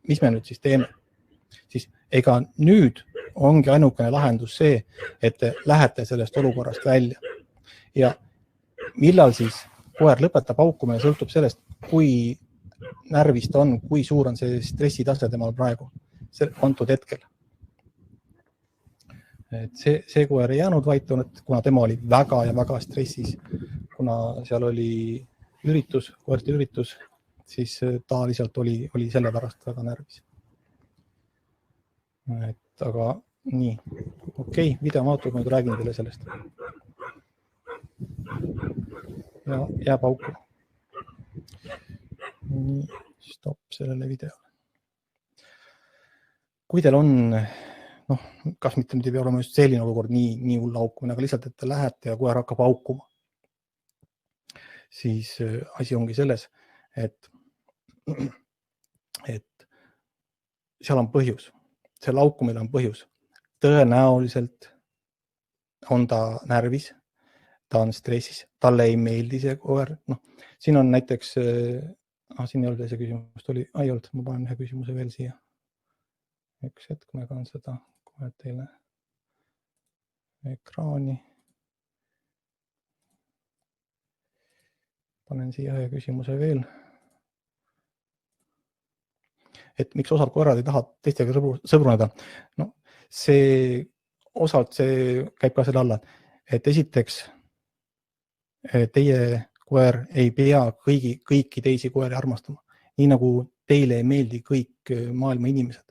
mis me nüüd siis teeme? Siis ega nüüd ongi ainukene lahendus see, et te lähete sellest olukorrast välja. Ja millal siis koer lõpetab aukumine, sõltub sellest, kui närvis ta on, kui suur on see stressitase temal praegu antud hetkel. Et see koer ei jäänud vait, kuna tema oli väga ja väga stressis, kuna seal oli koerte üritus, siis ta lihtsalt oli selle pärast väga närvis. Aga nii, okei, video maatub, ma räägin teile sellest. Ja jääb auku. Nii, stopp sellele videole. Kui teil on, kas mitte nüüd ei pea olema just selline olukord nii hull aukumine, aga lihtsalt, et te lähete ja koer hakkab aukuma, siis asi ongi selles, et seal on põhjus. Selle aukumil on põhjus. Tõenäoliselt on ta närvis, ta on stressis, talle ei meeldi see koer. Siin on näiteks, siin ei olnud see küsimust, ei olnud, ma panen ühe küsimuse veel siia. Üks hetk, ma kann seda kohe teile ekraani. Panen siia ühe küsimuse veel. Et miks osalt koerad ei taha teistega sõbruneda? See osalt see käib ka selle alla, et esiteks teie koer ei pea kõiki teisi koeri armastama, nii nagu teile ei meeldi kõik maailma inimesed.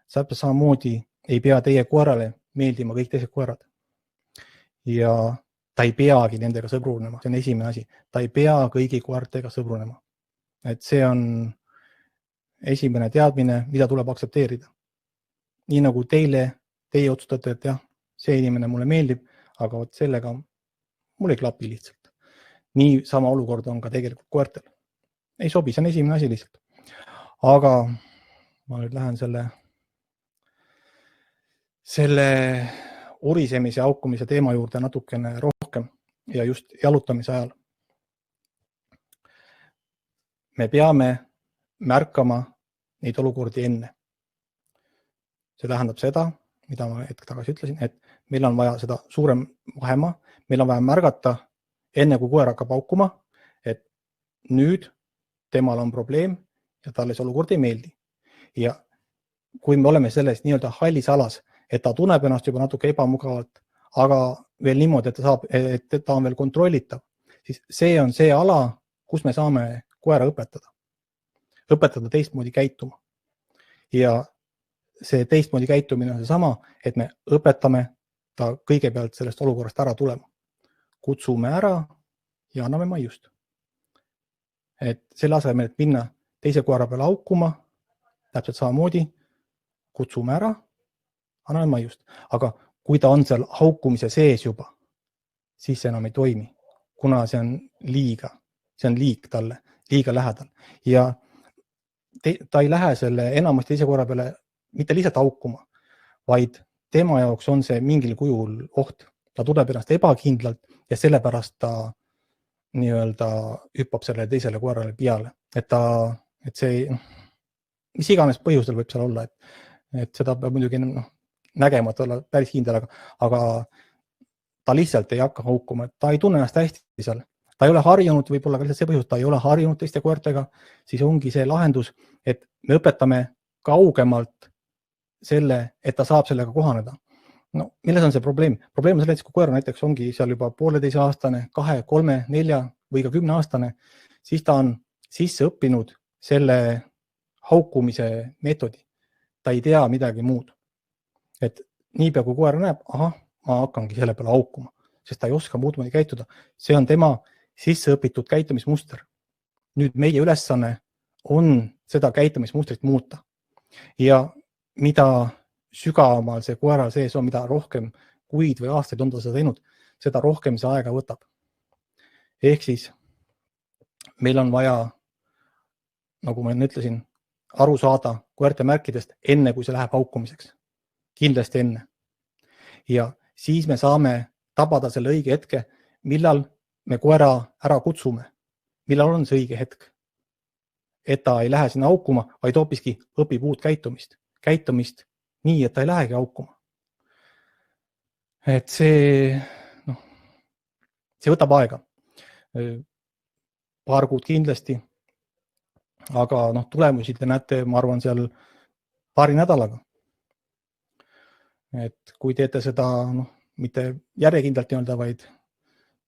Samamoodi ei pea teie koerale meeldima kõik teised koerad. Ja ta ei peagi nendega sõbrunema, see on esimene asi. Ta ei pea kõigi koertega sõbrunema. Et see on esimene teadmine, mida tuleb aktsepteerida. Nii nagu teie otsustate, et jah, see inimene mulle meeldib, aga sellega mul ei klapi lihtsalt. Nii sama olukord on ka tegelikult koertel. Ei sobi, see on esimene asi lihtsalt. Aga ma nüüd lähen selle orisemise ja aukumise teema juurde natukene rohkem ja just jalutamise ajal. Me peame märkama neid olukordi enne. See tähendab seda, mida ma hetk tagasi ütlesin, et meil on vaja seda suurem vahemaa, meil on vaja märgata enne, kui koer hakkab aukuma, et nüüd temal on probleem ja talle see olukord ei meeldi. Ja kui me oleme selles nii-öelda hallis alas, et ta tunneb ennast juba natuke ebamugavalt, aga veel niimoodi, et ta on veel kontrollitav, siis see on see ala, kus me saame koera õpetada. Õpetada teistmoodi käituma. Ja see teistmoodi käitumine on see sama, et me õpetame ta kõigepealt sellest olukorrast ära tulema. Kutsume ära ja anname maiust. Et selle asemel, et minna teise koera peale aukuma, täpselt samamoodi, kutsume ära, anname maiust. Aga kui ta on seal haukumise sees juba, siis see enam ei toimi, kuna see on liig talle, liiga lähedal. Ja ta ei lähe selle enamasti teise koera peale mitte lihtsalt haukuma, vaid tema jaoks on see mingil kujul oht. Ta tuleb ennast ebakindlalt ja sellepärast ta nii-öelda hüppab selle teisele koerale peale. Et see, mis iganes põhjusel võib seal olla, et seda peab muidugi nägema, et olla päris kindel, aga ta lihtsalt ei hakka haukuma, et ta ei tunne ennast hästi seal. Ta ei ole harjunud, võib-olla ka lihtsalt see põhjus, ta ei ole harjunud teiste koertega, siis ongi see lahendus, et me õpetame kaugemalt selle, et ta saab sellega kohaneda. No, milles on see probleem? Probleem on selles, kui koer näiteks ongi seal juba 1,5-aastane, 2, 3, 4 või ka 10-aastane, siis ta on sisse õppinud selle haukumise meetodi. Ta ei tea midagi muud. Et niipea kui koer näeb, ahah, ma hakkangi selle peale haukuma, sest ta ei oska muud moodi käituda. See on tema sisse õpitud käitumismuster. Nüüd meie ülesanne on seda käitumismustrit muuta. Ja mida sügavamal see koera sees on, mida rohkem kuid või aastaid on ta seda teinud, seda rohkem see aega võtab. Ehk siis meil on vaja, nagu ma enne ütlesin, aru saada koerte märkidest enne, kui see läheb haukumiseks. Kindlasti enne. Ja siis me saame tabada selle õige hetke, millal me koera ära kutsume. Millal on see õige hetk? Et ta ei lähe sinna haukuma, vaid hoopiski õpib uut käitumist. Käitumist nii, et ta ei lähegi haukuma. Et see võtab aega. Paar kuud kindlasti. Aga tulemusi te näete, ma arvan, seal paari nädalaga. Et kui teete seda mitte järjekindlalt nii-öelda, vaid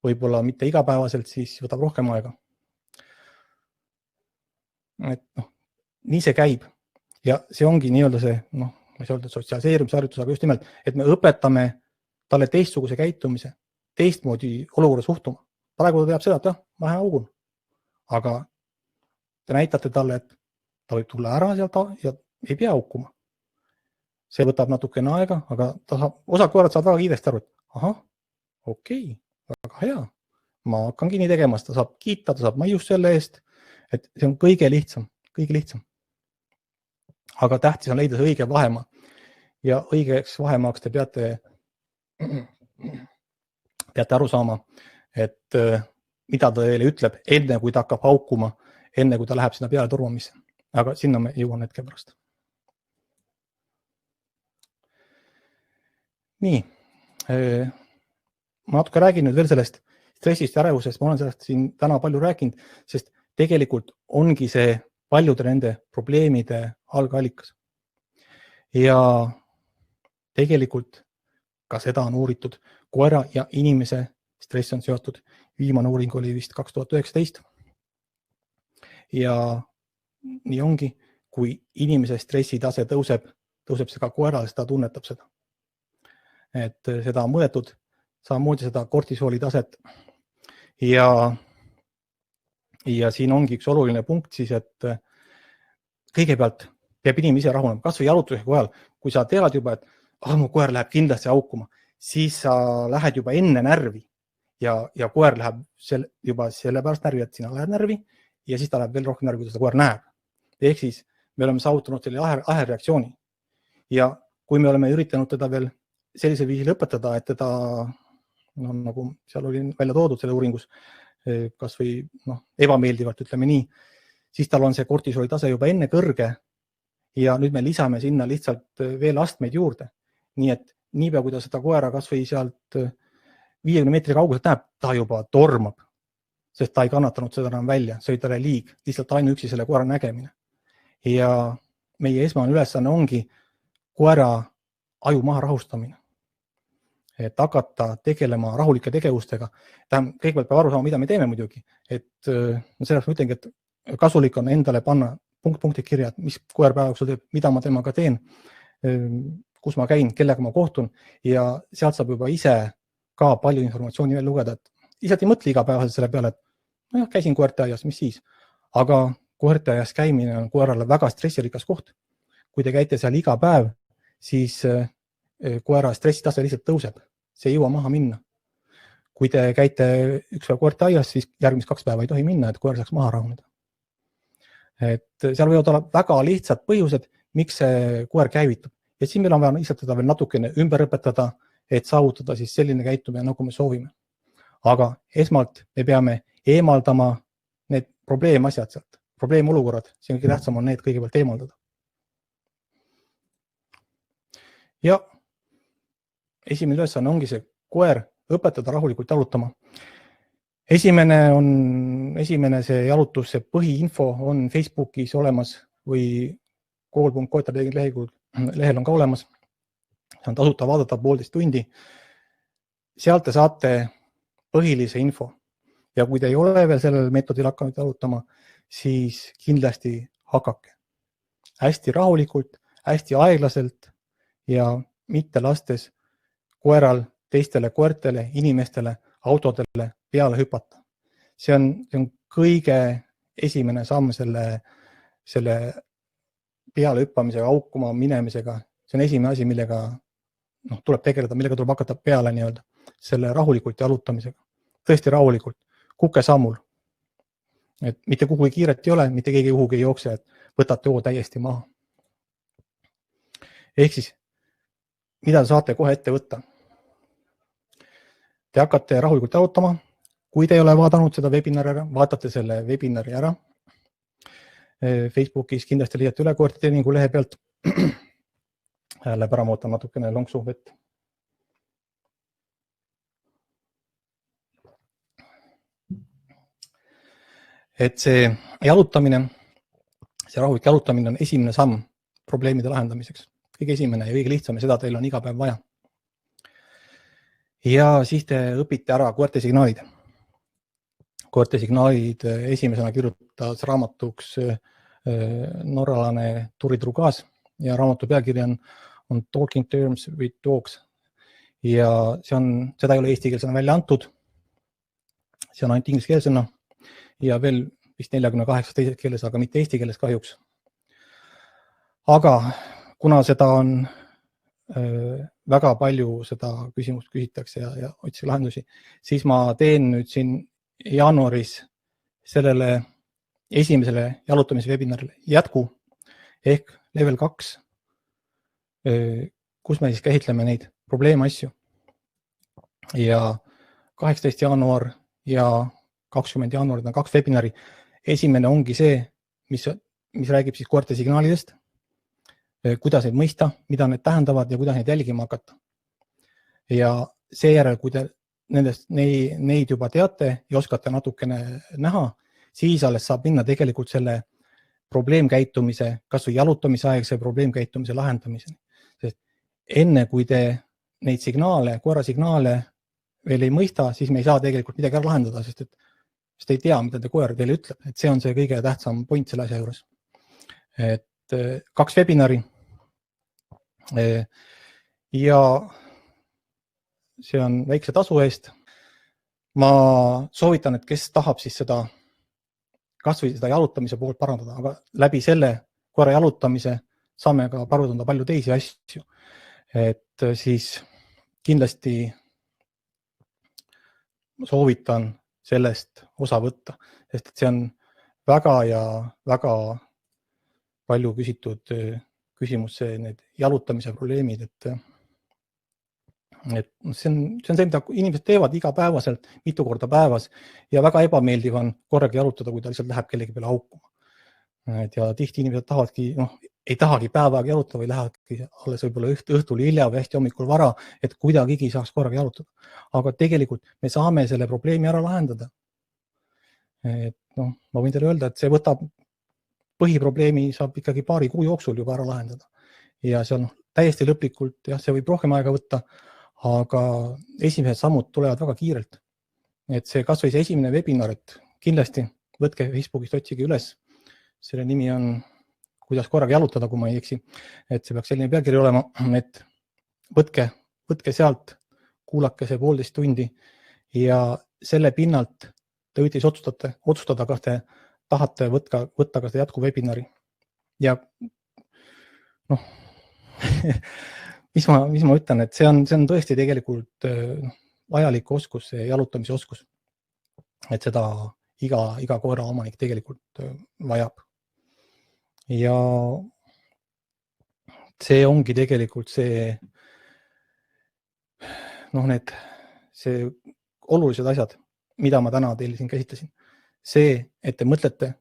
võib-olla mitte igapäevaselt, siis võtab rohkem aega. Et nii see käib. Ja see ongi nii-öelda see, ma ei saa öelda sotsialiseerimisharjutus, aga just nimelt, et me õpetame talle teistsuguse käitumise, teistmoodi olukorra suhtuma. Praegu ta teab seda, et jah, ma lähen haugun. Aga te näitate talle, et ta võib tulla ära sealt ja ei pea haukuma. See võtab natukene aega, aga osa koerad saavad väga kiiresti aru, et ahah, okei, väga hea. Ma hakkangi nii tegema, ta saab kiita, ta saab maiust selle eest, et see on kõige lihtsam. Aga tähtis on leida see õige vahemaa. Ja õigeks vahemaaks te peate aru saama, et mida ta teile ütleb enne, kui ta hakkab haukuma, enne kui ta läheb sinna peale turvamisse. Aga sinna me jõuan hetke pärast. Nii, ma natuke räägin nüüd veel sellest stressist ja ärevusest. Ma olen sellest siin täna palju rääkinud, sest tegelikult ongi see paljude nende probleemide algallikas. Ja tegelikult ka seda on uuritud. Koera ja inimese stress on seotud. Viimane uuring oli vist 2019. Ja nii ongi, kui inimese stressitase tõuseb see ka koerale, seda tunnetab seda. Et seda on mõõdetud, samamoodi seda kortisooli taset. Ja siin ongi üks oluline punkt siis, et kõigepealt peab inimene ise rahunema, kas või jalutuse kohal. Kui sa tead juba, et mu koer läheb kindlasti haukuma, siis sa lähed juba enne närvi ja koer läheb juba sellepärast närvi, et sina lähed närvi ja siis ta läheb veel rohkem närvi, kui seda koer näeb. Ehk siis me oleme saavutanud selle ahelreaktsiooni. Ja kui me oleme üritanud teda veel sellisel viisil õpetada, et teda, nagu seal oli välja toodud selle uuringus, kas või ebameeldivalt, ütleme nii, siis tal on see kortisooli tase juba enne kõrge ja nüüd me lisame sinna lihtsalt veel astmeid juurde. Nii et niipea, kui ta seda koera kas või sealt 50 meetri kauguselt näeb, ta juba tormab, sest ta ei kannatanud seda enam välja, see oli talle liig, lihtsalt ainuüksi selle koera nägemine. Ja meie esmane ülesanne ongi koera aju maha rahustamine. Et hakata tegelema rahulike tegevustega. Kõigepealt peab aru saama, mida me teeme muidugi. Et sellest ma ütlengi, et kasulik on endale panna punktid kirja, et mis koer päeva jooksul teeb, mida ma temaga teen, kus ma käin, kellega ma kohtun ja sealt saab juba ise ka palju informatsiooni veel lugeda, et lihtsalt ei mõtle igapäevaselt selle peale, et käisin koerteaias, mis siis. Aga koerteaias käimine on koerale väga stressirikas koht. Kui te käite seal iga päev, siis koera stressitase lihtsalt tõuseb. See ei jõua maha minna. Kui te käite üks päev koerteaias, siis järgmist 2 päeva ei tohi minna, et koer saaks maha rahuneda. Et seal võivad olla väga lihtsad põhjused, miks see koer käivitub. Ja siin meil on vaja lihtsalt teda veel natukene ümber õpetada, et saavutada siis selline käitumine, nagu me soovime. Aga esmalt me peame eemaldama need probleemasjad sealt, probleemolukorrad. See on kõige tähtsam on need kõigepealt eemaldada. Ja esimene ülesanne ongi see koer õpetada rahulikult jalutama. Esimene see jalutus, see põhiinfo on Facebookis olemas või kool.koetar lehel on ka olemas. see on tasuta vaadata 1,5 tundi. Sealt te saate põhilise info ja kui te ei ole veel sellel meetodil hakanud jalutama, siis kindlasti hakake. Hästi rahulikult, hästi aeglaselt ja mitte lastes koeral teistele koertele, inimestele, autodele peale hüpata. See on kõige esimene samm selle peale hüppamisega, aukuma minemisega. See on esimene asi, millega tuleb tegeleda, millega tuleb hakata peale nii-öelda, selle rahulikult jalutamisega. Tõesti rahulikult, kukesammul. Et mitte kuhugi kiiret ei ole, mitte keegi kuhugi ei jookse, et võtate hoo täiesti maha. Ehk siis, mida saate kohe ette võtta? Te hakkate rahulikult jalutama. Kui te ei ole vaadanud seda webinari ära, vaatate selle webinari ära. Facebookis kindlasti leiate üle koertiteeningu lehe pealt. Läheb ära, ma ootan natukene lonksu vett. Et see jalutamine, see rahulik jalutamine on esimene samm probleemide lahendamiseks. Kõige esimene ja kõige lihtsam ja seda teil on iga päev vaja. Ja siis te õpite ära koerte signaalid. Koerte signaalid esimesena kirjutas raamatuks norralane Turi Trugaas ja raamatu pealkiri on Talking Terms with Dogs. Ja seda ei ole eestikeelsena välja antud. See on ainult ingliskeelsena ja veel vist 48 teises keeles, aga mitte eesti keeles kahjuks. Aga kuna seda on väga palju seda küsimust küsitakse ja otsige lahendusi, siis ma teen nüüd siin jaanuaris sellele esimesele jalutamiswebinarile jätku ehk level 2, kus me siis käsitleme neid probleemasju. Ja 18 jaanuar ja 20 jaanuarid on 2 webinari. Esimene ongi see, mis räägib siis koerte signaalidest, kuidas neid mõista, mida need tähendavad ja kuidas neid jälgima hakata. Ja seejärel, kui te neid juba teate ja oskate natukene näha, siis alles saab minna tegelikult selle probleemkäitumise, kas või jalutamise aegse probleemkäitumise lahendamiseni. Sest enne, kui te neid signaale, koera signaale veel ei mõista, siis me ei saa tegelikult midagi ära lahendada, sest ei tea, mida te koer teile ütleb. Et see on see kõige tähtsam point selle asja juures. Et 2 webinari ja see on väikse tasu eest. Ma soovitan, et kes tahab siis kas või seda jalutamise poolt parandada, aga läbi selle koera jalutamise saame ka parandada palju teisi asju. Et siis kindlasti soovitan sellest osa võtta, sest see on väga ja väga palju küsitud küsimus, need jalutamise probleemid, et see on see, mida inimesed teevad igapäevaselt, mitu korda päevas ja väga ebameeldiv on korraga jalutada, kui ta lihtsalt läheb kellegi peale haukuma. Ja tihti inimesed ei tahagi päevaga jalutada või lähevadki alles võib-olla õhtul hilja või hästi hommikul vara, et kuidagigi saaks korraga jalutada. Aga tegelikult me saame selle probleemi ära lahendada. Et ma võin teile öelda, et see põhiprobleemi saab ikkagi paari kuu jooksul juba ära lahendada. Ja see on täiesti lõplikult, see võib rohkem aega võtta, aga esimesed sammud tulevad väga kiirelt. Et see kas või see esimene webinar, et kindlasti võtke Facebookist, otsige üles. Selle nimi on kuidas korraga jalutada, kui ma ei eksi. Et see peaks selline pealkiri olema, et võtke sealt, kuulake see 1,5 tundi ja selle pinnalt te võite siis otsustada, kas te tahate võtta ka seda jätku webinari. Ja mis ma ütlen, et see on tõesti tegelikult vajalik oskus, see jalutamise oskus. Et seda iga koera omanik tegelikult vajab. Ja see ongi tegelikult see olulised asjad, mida ma täna teile siin käsitlesin. See, et te mõtlete,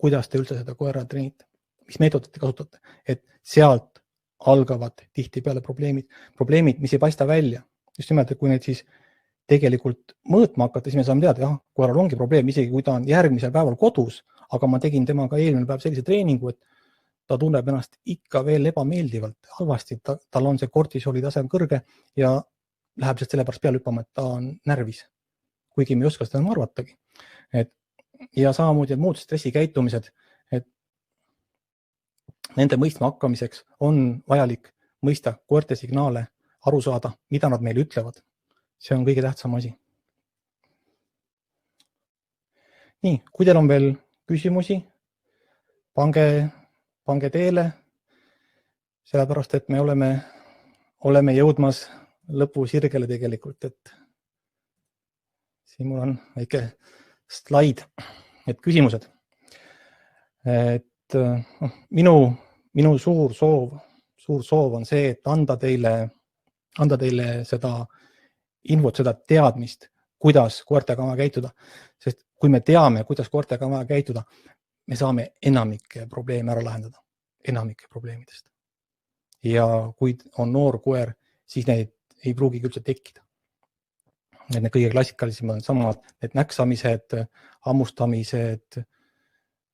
kuidas te üldse seda koera treenite, mis meetodit te kasutate, et sealt algavad tihtipeale probleemid, mis ei paista välja. Just nimelt, et kui need siis tegelikult mõõtma hakata, siis me saame teada, koeral ongi probleem, isegi kui ta on järgmisel päeval kodus, aga ma tegin temaga eelmine päev sellise treeningu, et ta tunneb ennast ikka veel ebameeldivalt, halvasti, tal on see kortisooli tasem kõrge ja läheb sellest selle pärast peale hüppama, et ta on närvis, kuigi me ei oska seda arvatagi. Ja samamoodi muud stressikäitumised, et nende mõistma hakkamiseks on vajalik mõista koerte signaale, aru saada, mida nad meile ütlevad. See on kõige tähtsam asi. Nii, kui teil on veel küsimusi, pange teele, sellepärast, et me oleme jõudmas lõpusirgele tegelikult, et siin mul on väike slaid, et küsimused. Et minu suur soov on see, et anda teile seda infot, seda teadmist, kuidas koertega on käituda. Sest kui me teame, kuidas koertega on käituda, me saame enamike probleeme ära lahendada, enamike probleemidest. Ja kui on noor koer, siis neid ei pruugigi üldse tekkida. Need kõige klassikalisemad on samad, need näksamised, hammustamised,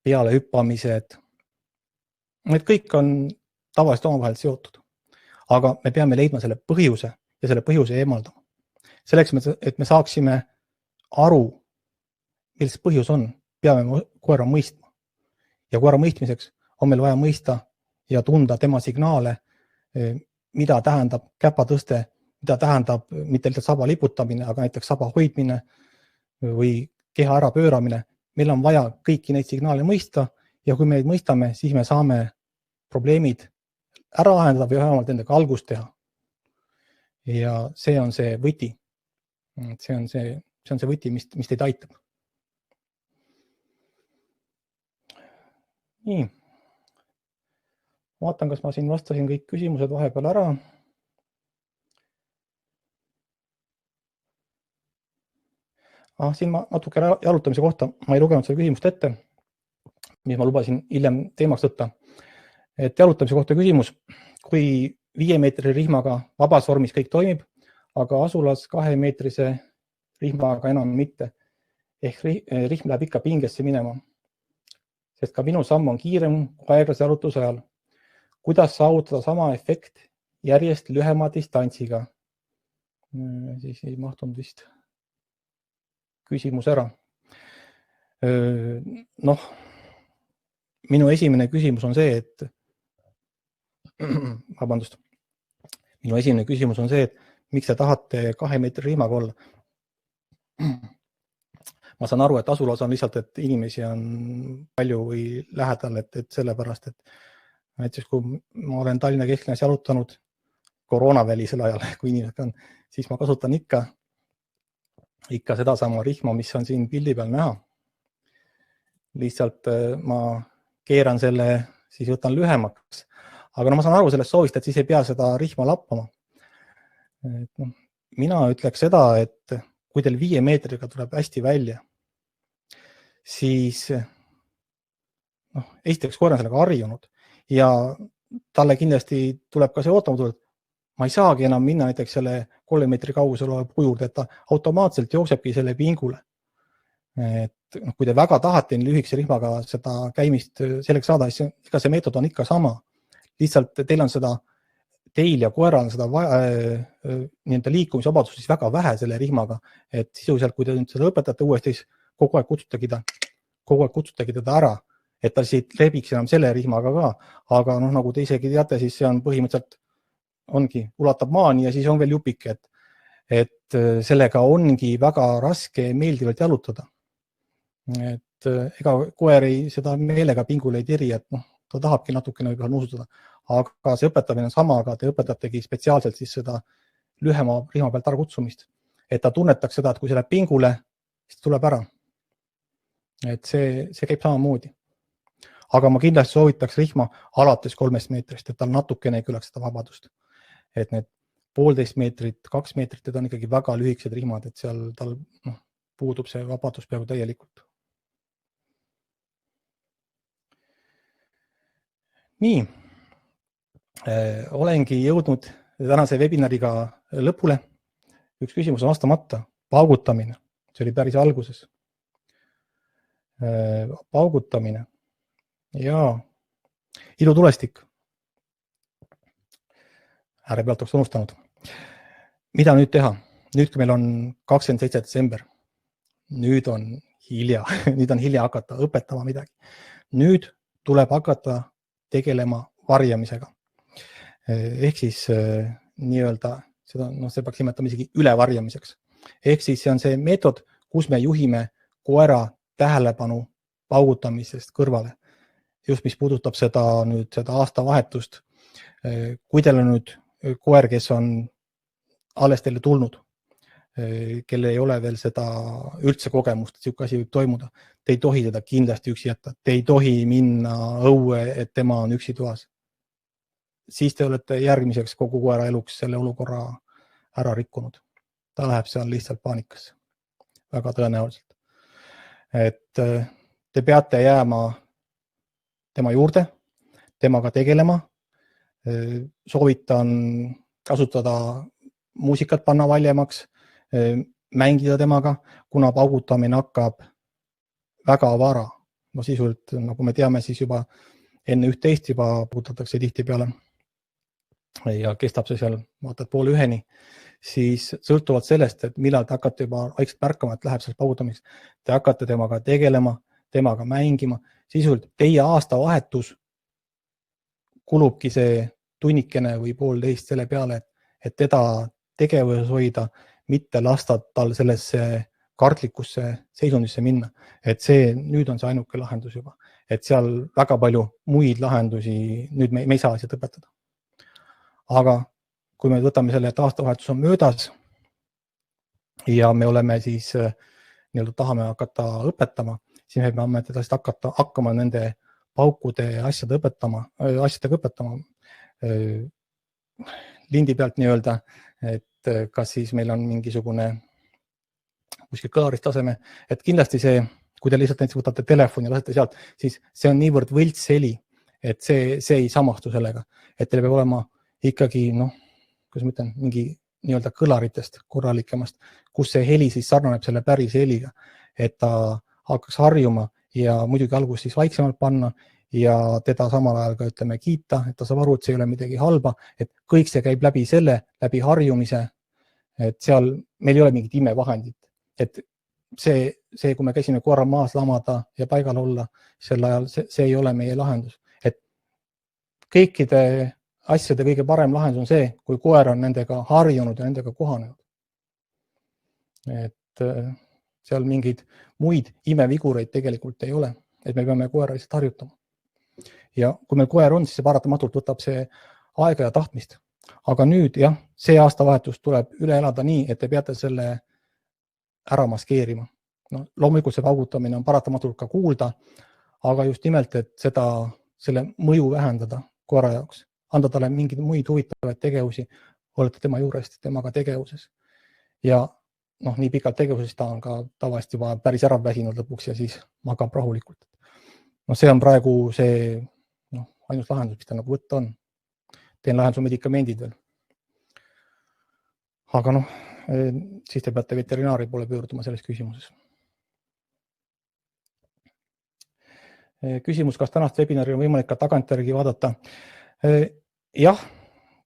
peale hüppamised. Need kõik on tavaliselt omavahel seotud. Aga me peame leidma selle põhjuse ja selle põhjuse eemaldama. Selleks, et me saaksime aru, milles põhjus on, peame koera mõistma. Ja koera mõistmiseks on meil vaja mõista ja tunda tema signaale, mida tähendab käpatõste, mida tähendab mitte lihtsalt saba liputamine, aga näiteks saba hoidmine või keha ära pööramine. Meil on vaja kõiki neid signaale mõista ja kui me neid mõistame, siis me saame probleemid ära lahendada või vähemalt nendega algust teha. Ja see on see võti. See on see võti, mis teid aitab. Nii. Vaatan, kas ma siin vastasin kõik küsimused vahepeal ära. Siin ma natuke jalutamise kohta, ma ei lugenud seda küsimust ette, mis ma lubasin hiljem teemaks võtta. Et jalutamise kohta küsimus, kui 5 meetri rihmaga vabas vormis kõik toimib, aga asulas 2-meetrise rihmaga enam mitte. Ehk rihm läheb ikka pingesse minema. Sest ka minu samm on kiirem kui aeglase jalutuse ajal. Kuidas saavutada sama efekt järjest lühema distantsiga? Siis ei mahtunud vist küsimus ära. Minu esimene küsimus on see, et Minu esimene küsimus on see, et miks te tahate 2 meetri rihmaga olla? Ma saan aru, et asulas on lihtsalt, et inimesi on palju või lähedal, et sellepärast, et näiteks kui ma olen Tallinna kesklinnas jalutanud koroonavälisel ajal, kui inimesed on, siis ma kasutan ikka seda sama rihma, mis on siin pildi peal näha. Lihtsalt ma keeran selle, siis võtan lühemaks. Aga ma saan aru sellest soovist, et siis ei pea seda rihma lappama. Mina ütleks seda, et kui teil 5 meetriga tuleb hästi välja, siis esiteks koer on sellega harjunud ja talle kindlasti tuleb ka see ootamatu, et ma ei saagi enam minna näiteks selle 3 meetri kaugusel oleva puu juurde, et ta automaatselt jooksebki selle pingule. Et kui te väga tahate lühikese rihmaga seda käimist selleks saada, siis ega see meetod on ikka sama. Lihtsalt teil on seda, teil ja koeral on seda liikumisvabadust siis väga vähe selle rihmaga, et sisuliselt, kui te nüüd seda õpetate uuesti, siis kogu aeg kutsutagi teda ära, et ta siit rebiks enam selle rihmaga ka, aga nagu te isegi teate, siis see on põhimõtteliselt ongi, ulatab maani ja siis on veel jupik, et sellega ongi väga raske meeldivalt jalutada. Et ega koer seda meelega pingule ei tiri, et ta tahabki natukene nuusutada, aga see õpetamine on sama, aga te õpetategi spetsiaalselt siis seda lühema rihma pealt ära kutsumist, et ta tunnetaks seda, et kui see läheb pingule, siis tuleb ära. Et see käib samamoodi. Aga ma kindlasti soovitaks rihma alates 3 meetrist, et tal natukene külaks seda vabadust. Et need 1,5 meetrit, 2 meetrit, need on ikkagi väga lühikesed rihmad, et seal tal puudub see vabadus peaaegu täielikult. Nii, olengi jõudnud tänase webinariga lõpule. Üks küsimus on vastamata, paugutamine, see oli päris alguses. Paugutamine ja ilutulestik. Äärepealt oleks unustanud. Mida nüüd teha? Nüüd, kui meil on 27. detsember, nüüd on hilja, nüüd on hilja hakata õpetama midagi. Nüüd tuleb hakata tegelema varjamisega. Ehk siis nii-öelda, see peaks nimetama isegi ülevarjamiseks. Ehk siis see on see meetod, kus me juhime koera tähelepanu paugutamisest kõrvale. Just mis puudutab seda aastavahetust. Kui teil on nüüd koer, kes on alles teile tulnud, kelle ei ole veel seda üldse kogemust, et siuke asi võib toimuda, te ei tohi teda kindlasti üksi jätta. Te ei tohi minna õue, et tema on üksi toas. Siis te olete järgmiseks kogu koera eluks selle olukorra ära rikkunud. Ta läheb seal lihtsalt paanikasse. Väga tõenäoliselt. Et te peate jääma tema juurde, temaga tegelema. Soovitan kasutada muusikat, panna valjemaks, mängida temaga, kuna paugutamine hakkab väga vara. No sisult, nagu me teame, siis juba enne 11 juba paugutatakse tihti peale ja kestab see seal vaatad 12:30, siis sõltuvalt sellest, et millal te hakkate juba vaikselt märkama, et läheb sellest paugutamiseks, te hakkate temaga tegelema, temaga mängima, sisult teie aastavahetus kulubki see tunnikene või 1,5 selle peale, et teda tegevuses hoida, mitte lasta tal sellesse kartlikusse seisundisse minna. Et see nüüd on see ainuke lahendus juba. Et seal väga palju muid lahendusi nüüd me ei saa lihtsalt õpetada. Aga kui me võtame selle, et aastavahetus on möödas ja me oleme siis nii-öelda tahame hakata õpetama, siis me peame teda hakkama nende paukude asjadega õpetama. Lindi pealt nii-öelda, et kas siis meil on mingisugune kuskil kõlarist taseme, et kindlasti see, kui te lihtsalt näiteks võtate telefoni ja lasete sealt, siis see on niivõrd võlts heli, et see ei samastu sellega, et teil peab olema ikkagi, kuidas ma ütlen, mingi nii-öelda kõlaritest korralikemast, kus see heli siis sarnaneb selle päris heliga, et ta hakkaks harjuma ja muidugi alguses siis vaiksemalt panna ja teda samal ajal ka ütleme kiita, et ta saab aru, et see ei ole midagi halba, et kõik see käib läbi läbi harjumise, et seal meil ei ole mingit imevahendit, et see, kui me käisime korra maas lamada ja paigal olla sel ajal, see ei ole meie lahendus, et kõikide asjade kõige parem lahendus on see, kui koer on nendega harjunud ja nendega kohanenud. Et seal mingeid muid imevigureid tegelikult ei ole, et me peame koera lihtsalt harjutama. Ja kui meil koer on, siis see paratamatult võtab see aega ja tahtmist. Aga nüüd jah, see aastavahetus tuleb üle elada nii, et te peate selle ära maskeerima. Loomulikult see paugutamine on paratamatult ka kuulda, aga just nimelt, et selle mõju vähendada koera jaoks. Anda talle mingeid muid huvitavaid tegevusi, olete tema juures, temaga tegevuses. Ja nii pikalt tegevuses ta on ka tavaliselt juba päris ära väsinud lõpuks ja siis magab rahulikult. See on praegu see ainus lahendus, mis ta nagu võtta on. Teen lahendus medikamendid veel. Aga siis te peate veterinaari poole pöörduma selles küsimuses. Küsimus, kas tänast webinari on võimalik ka tagantjärgi vaadata? Jah,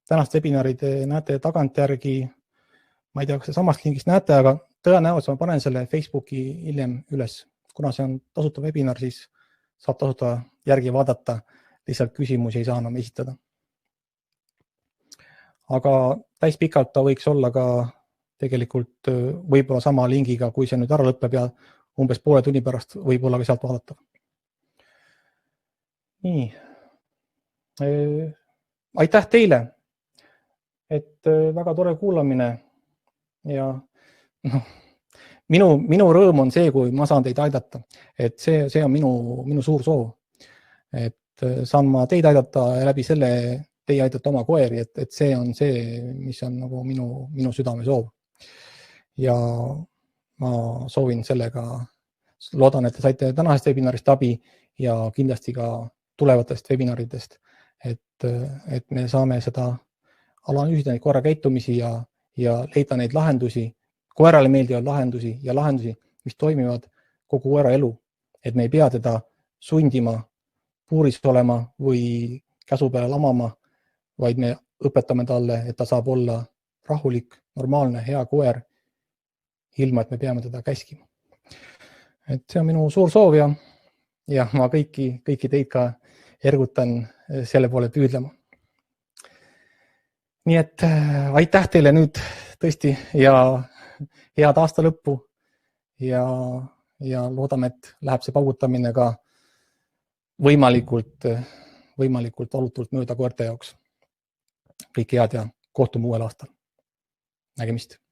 tänast webinari te näete tagantjärgi, ma ei tea, kas see samast lingist näete, aga tõenäoliselt ma panen selle Facebooki hiljem üles. Kuna see on tasuta webinar, siis saab tasuta järgi vaadata, lihtsalt küsimusi ei saa enam esitada. Aga täis pikalt ta võiks olla ka tegelikult võib-olla sama lingiga, kui see nüüd ära lõppeb ja umbes poole tunni pärast võib-olla ka sealt vaadata. Nii. Aitäh teile, et väga tore kuulamine ja minu rõõm on see, kui ma saan teid aidata, et see on minu suur soov, et saan ma teid aidata ja läbi selle teie aidata oma koeri, et see on see, mis on nagu minu südame soov. Ja ma soovin sellega, loodan, et te saite tänasest webinarist abi ja kindlasti ka tulevatest webinaridest, et me saame seda analüüsida neid koera käitumisi ja leida neid lahendusi, koerale meeldivad lahendusi ja lahendusi, mis toimivad kogu koera elu, et me ei pea teda sundima puuris olema või käsu peale lamama, vaid me õpetame talle, et ta saab olla rahulik, normaalne, hea koer, ilma et me peame teda käskima. Et see on minu suur soov ja ma kõiki teid ka ergutan selle poole püüdlema. Nii et aitäh teile nüüd tõesti ja head aasta lõppu ja loodame, et läheb see paugutamine ka võimalikult valutult mööda koerte jaoks. Kõik head ja kohtume uuel aastal. Nägemist!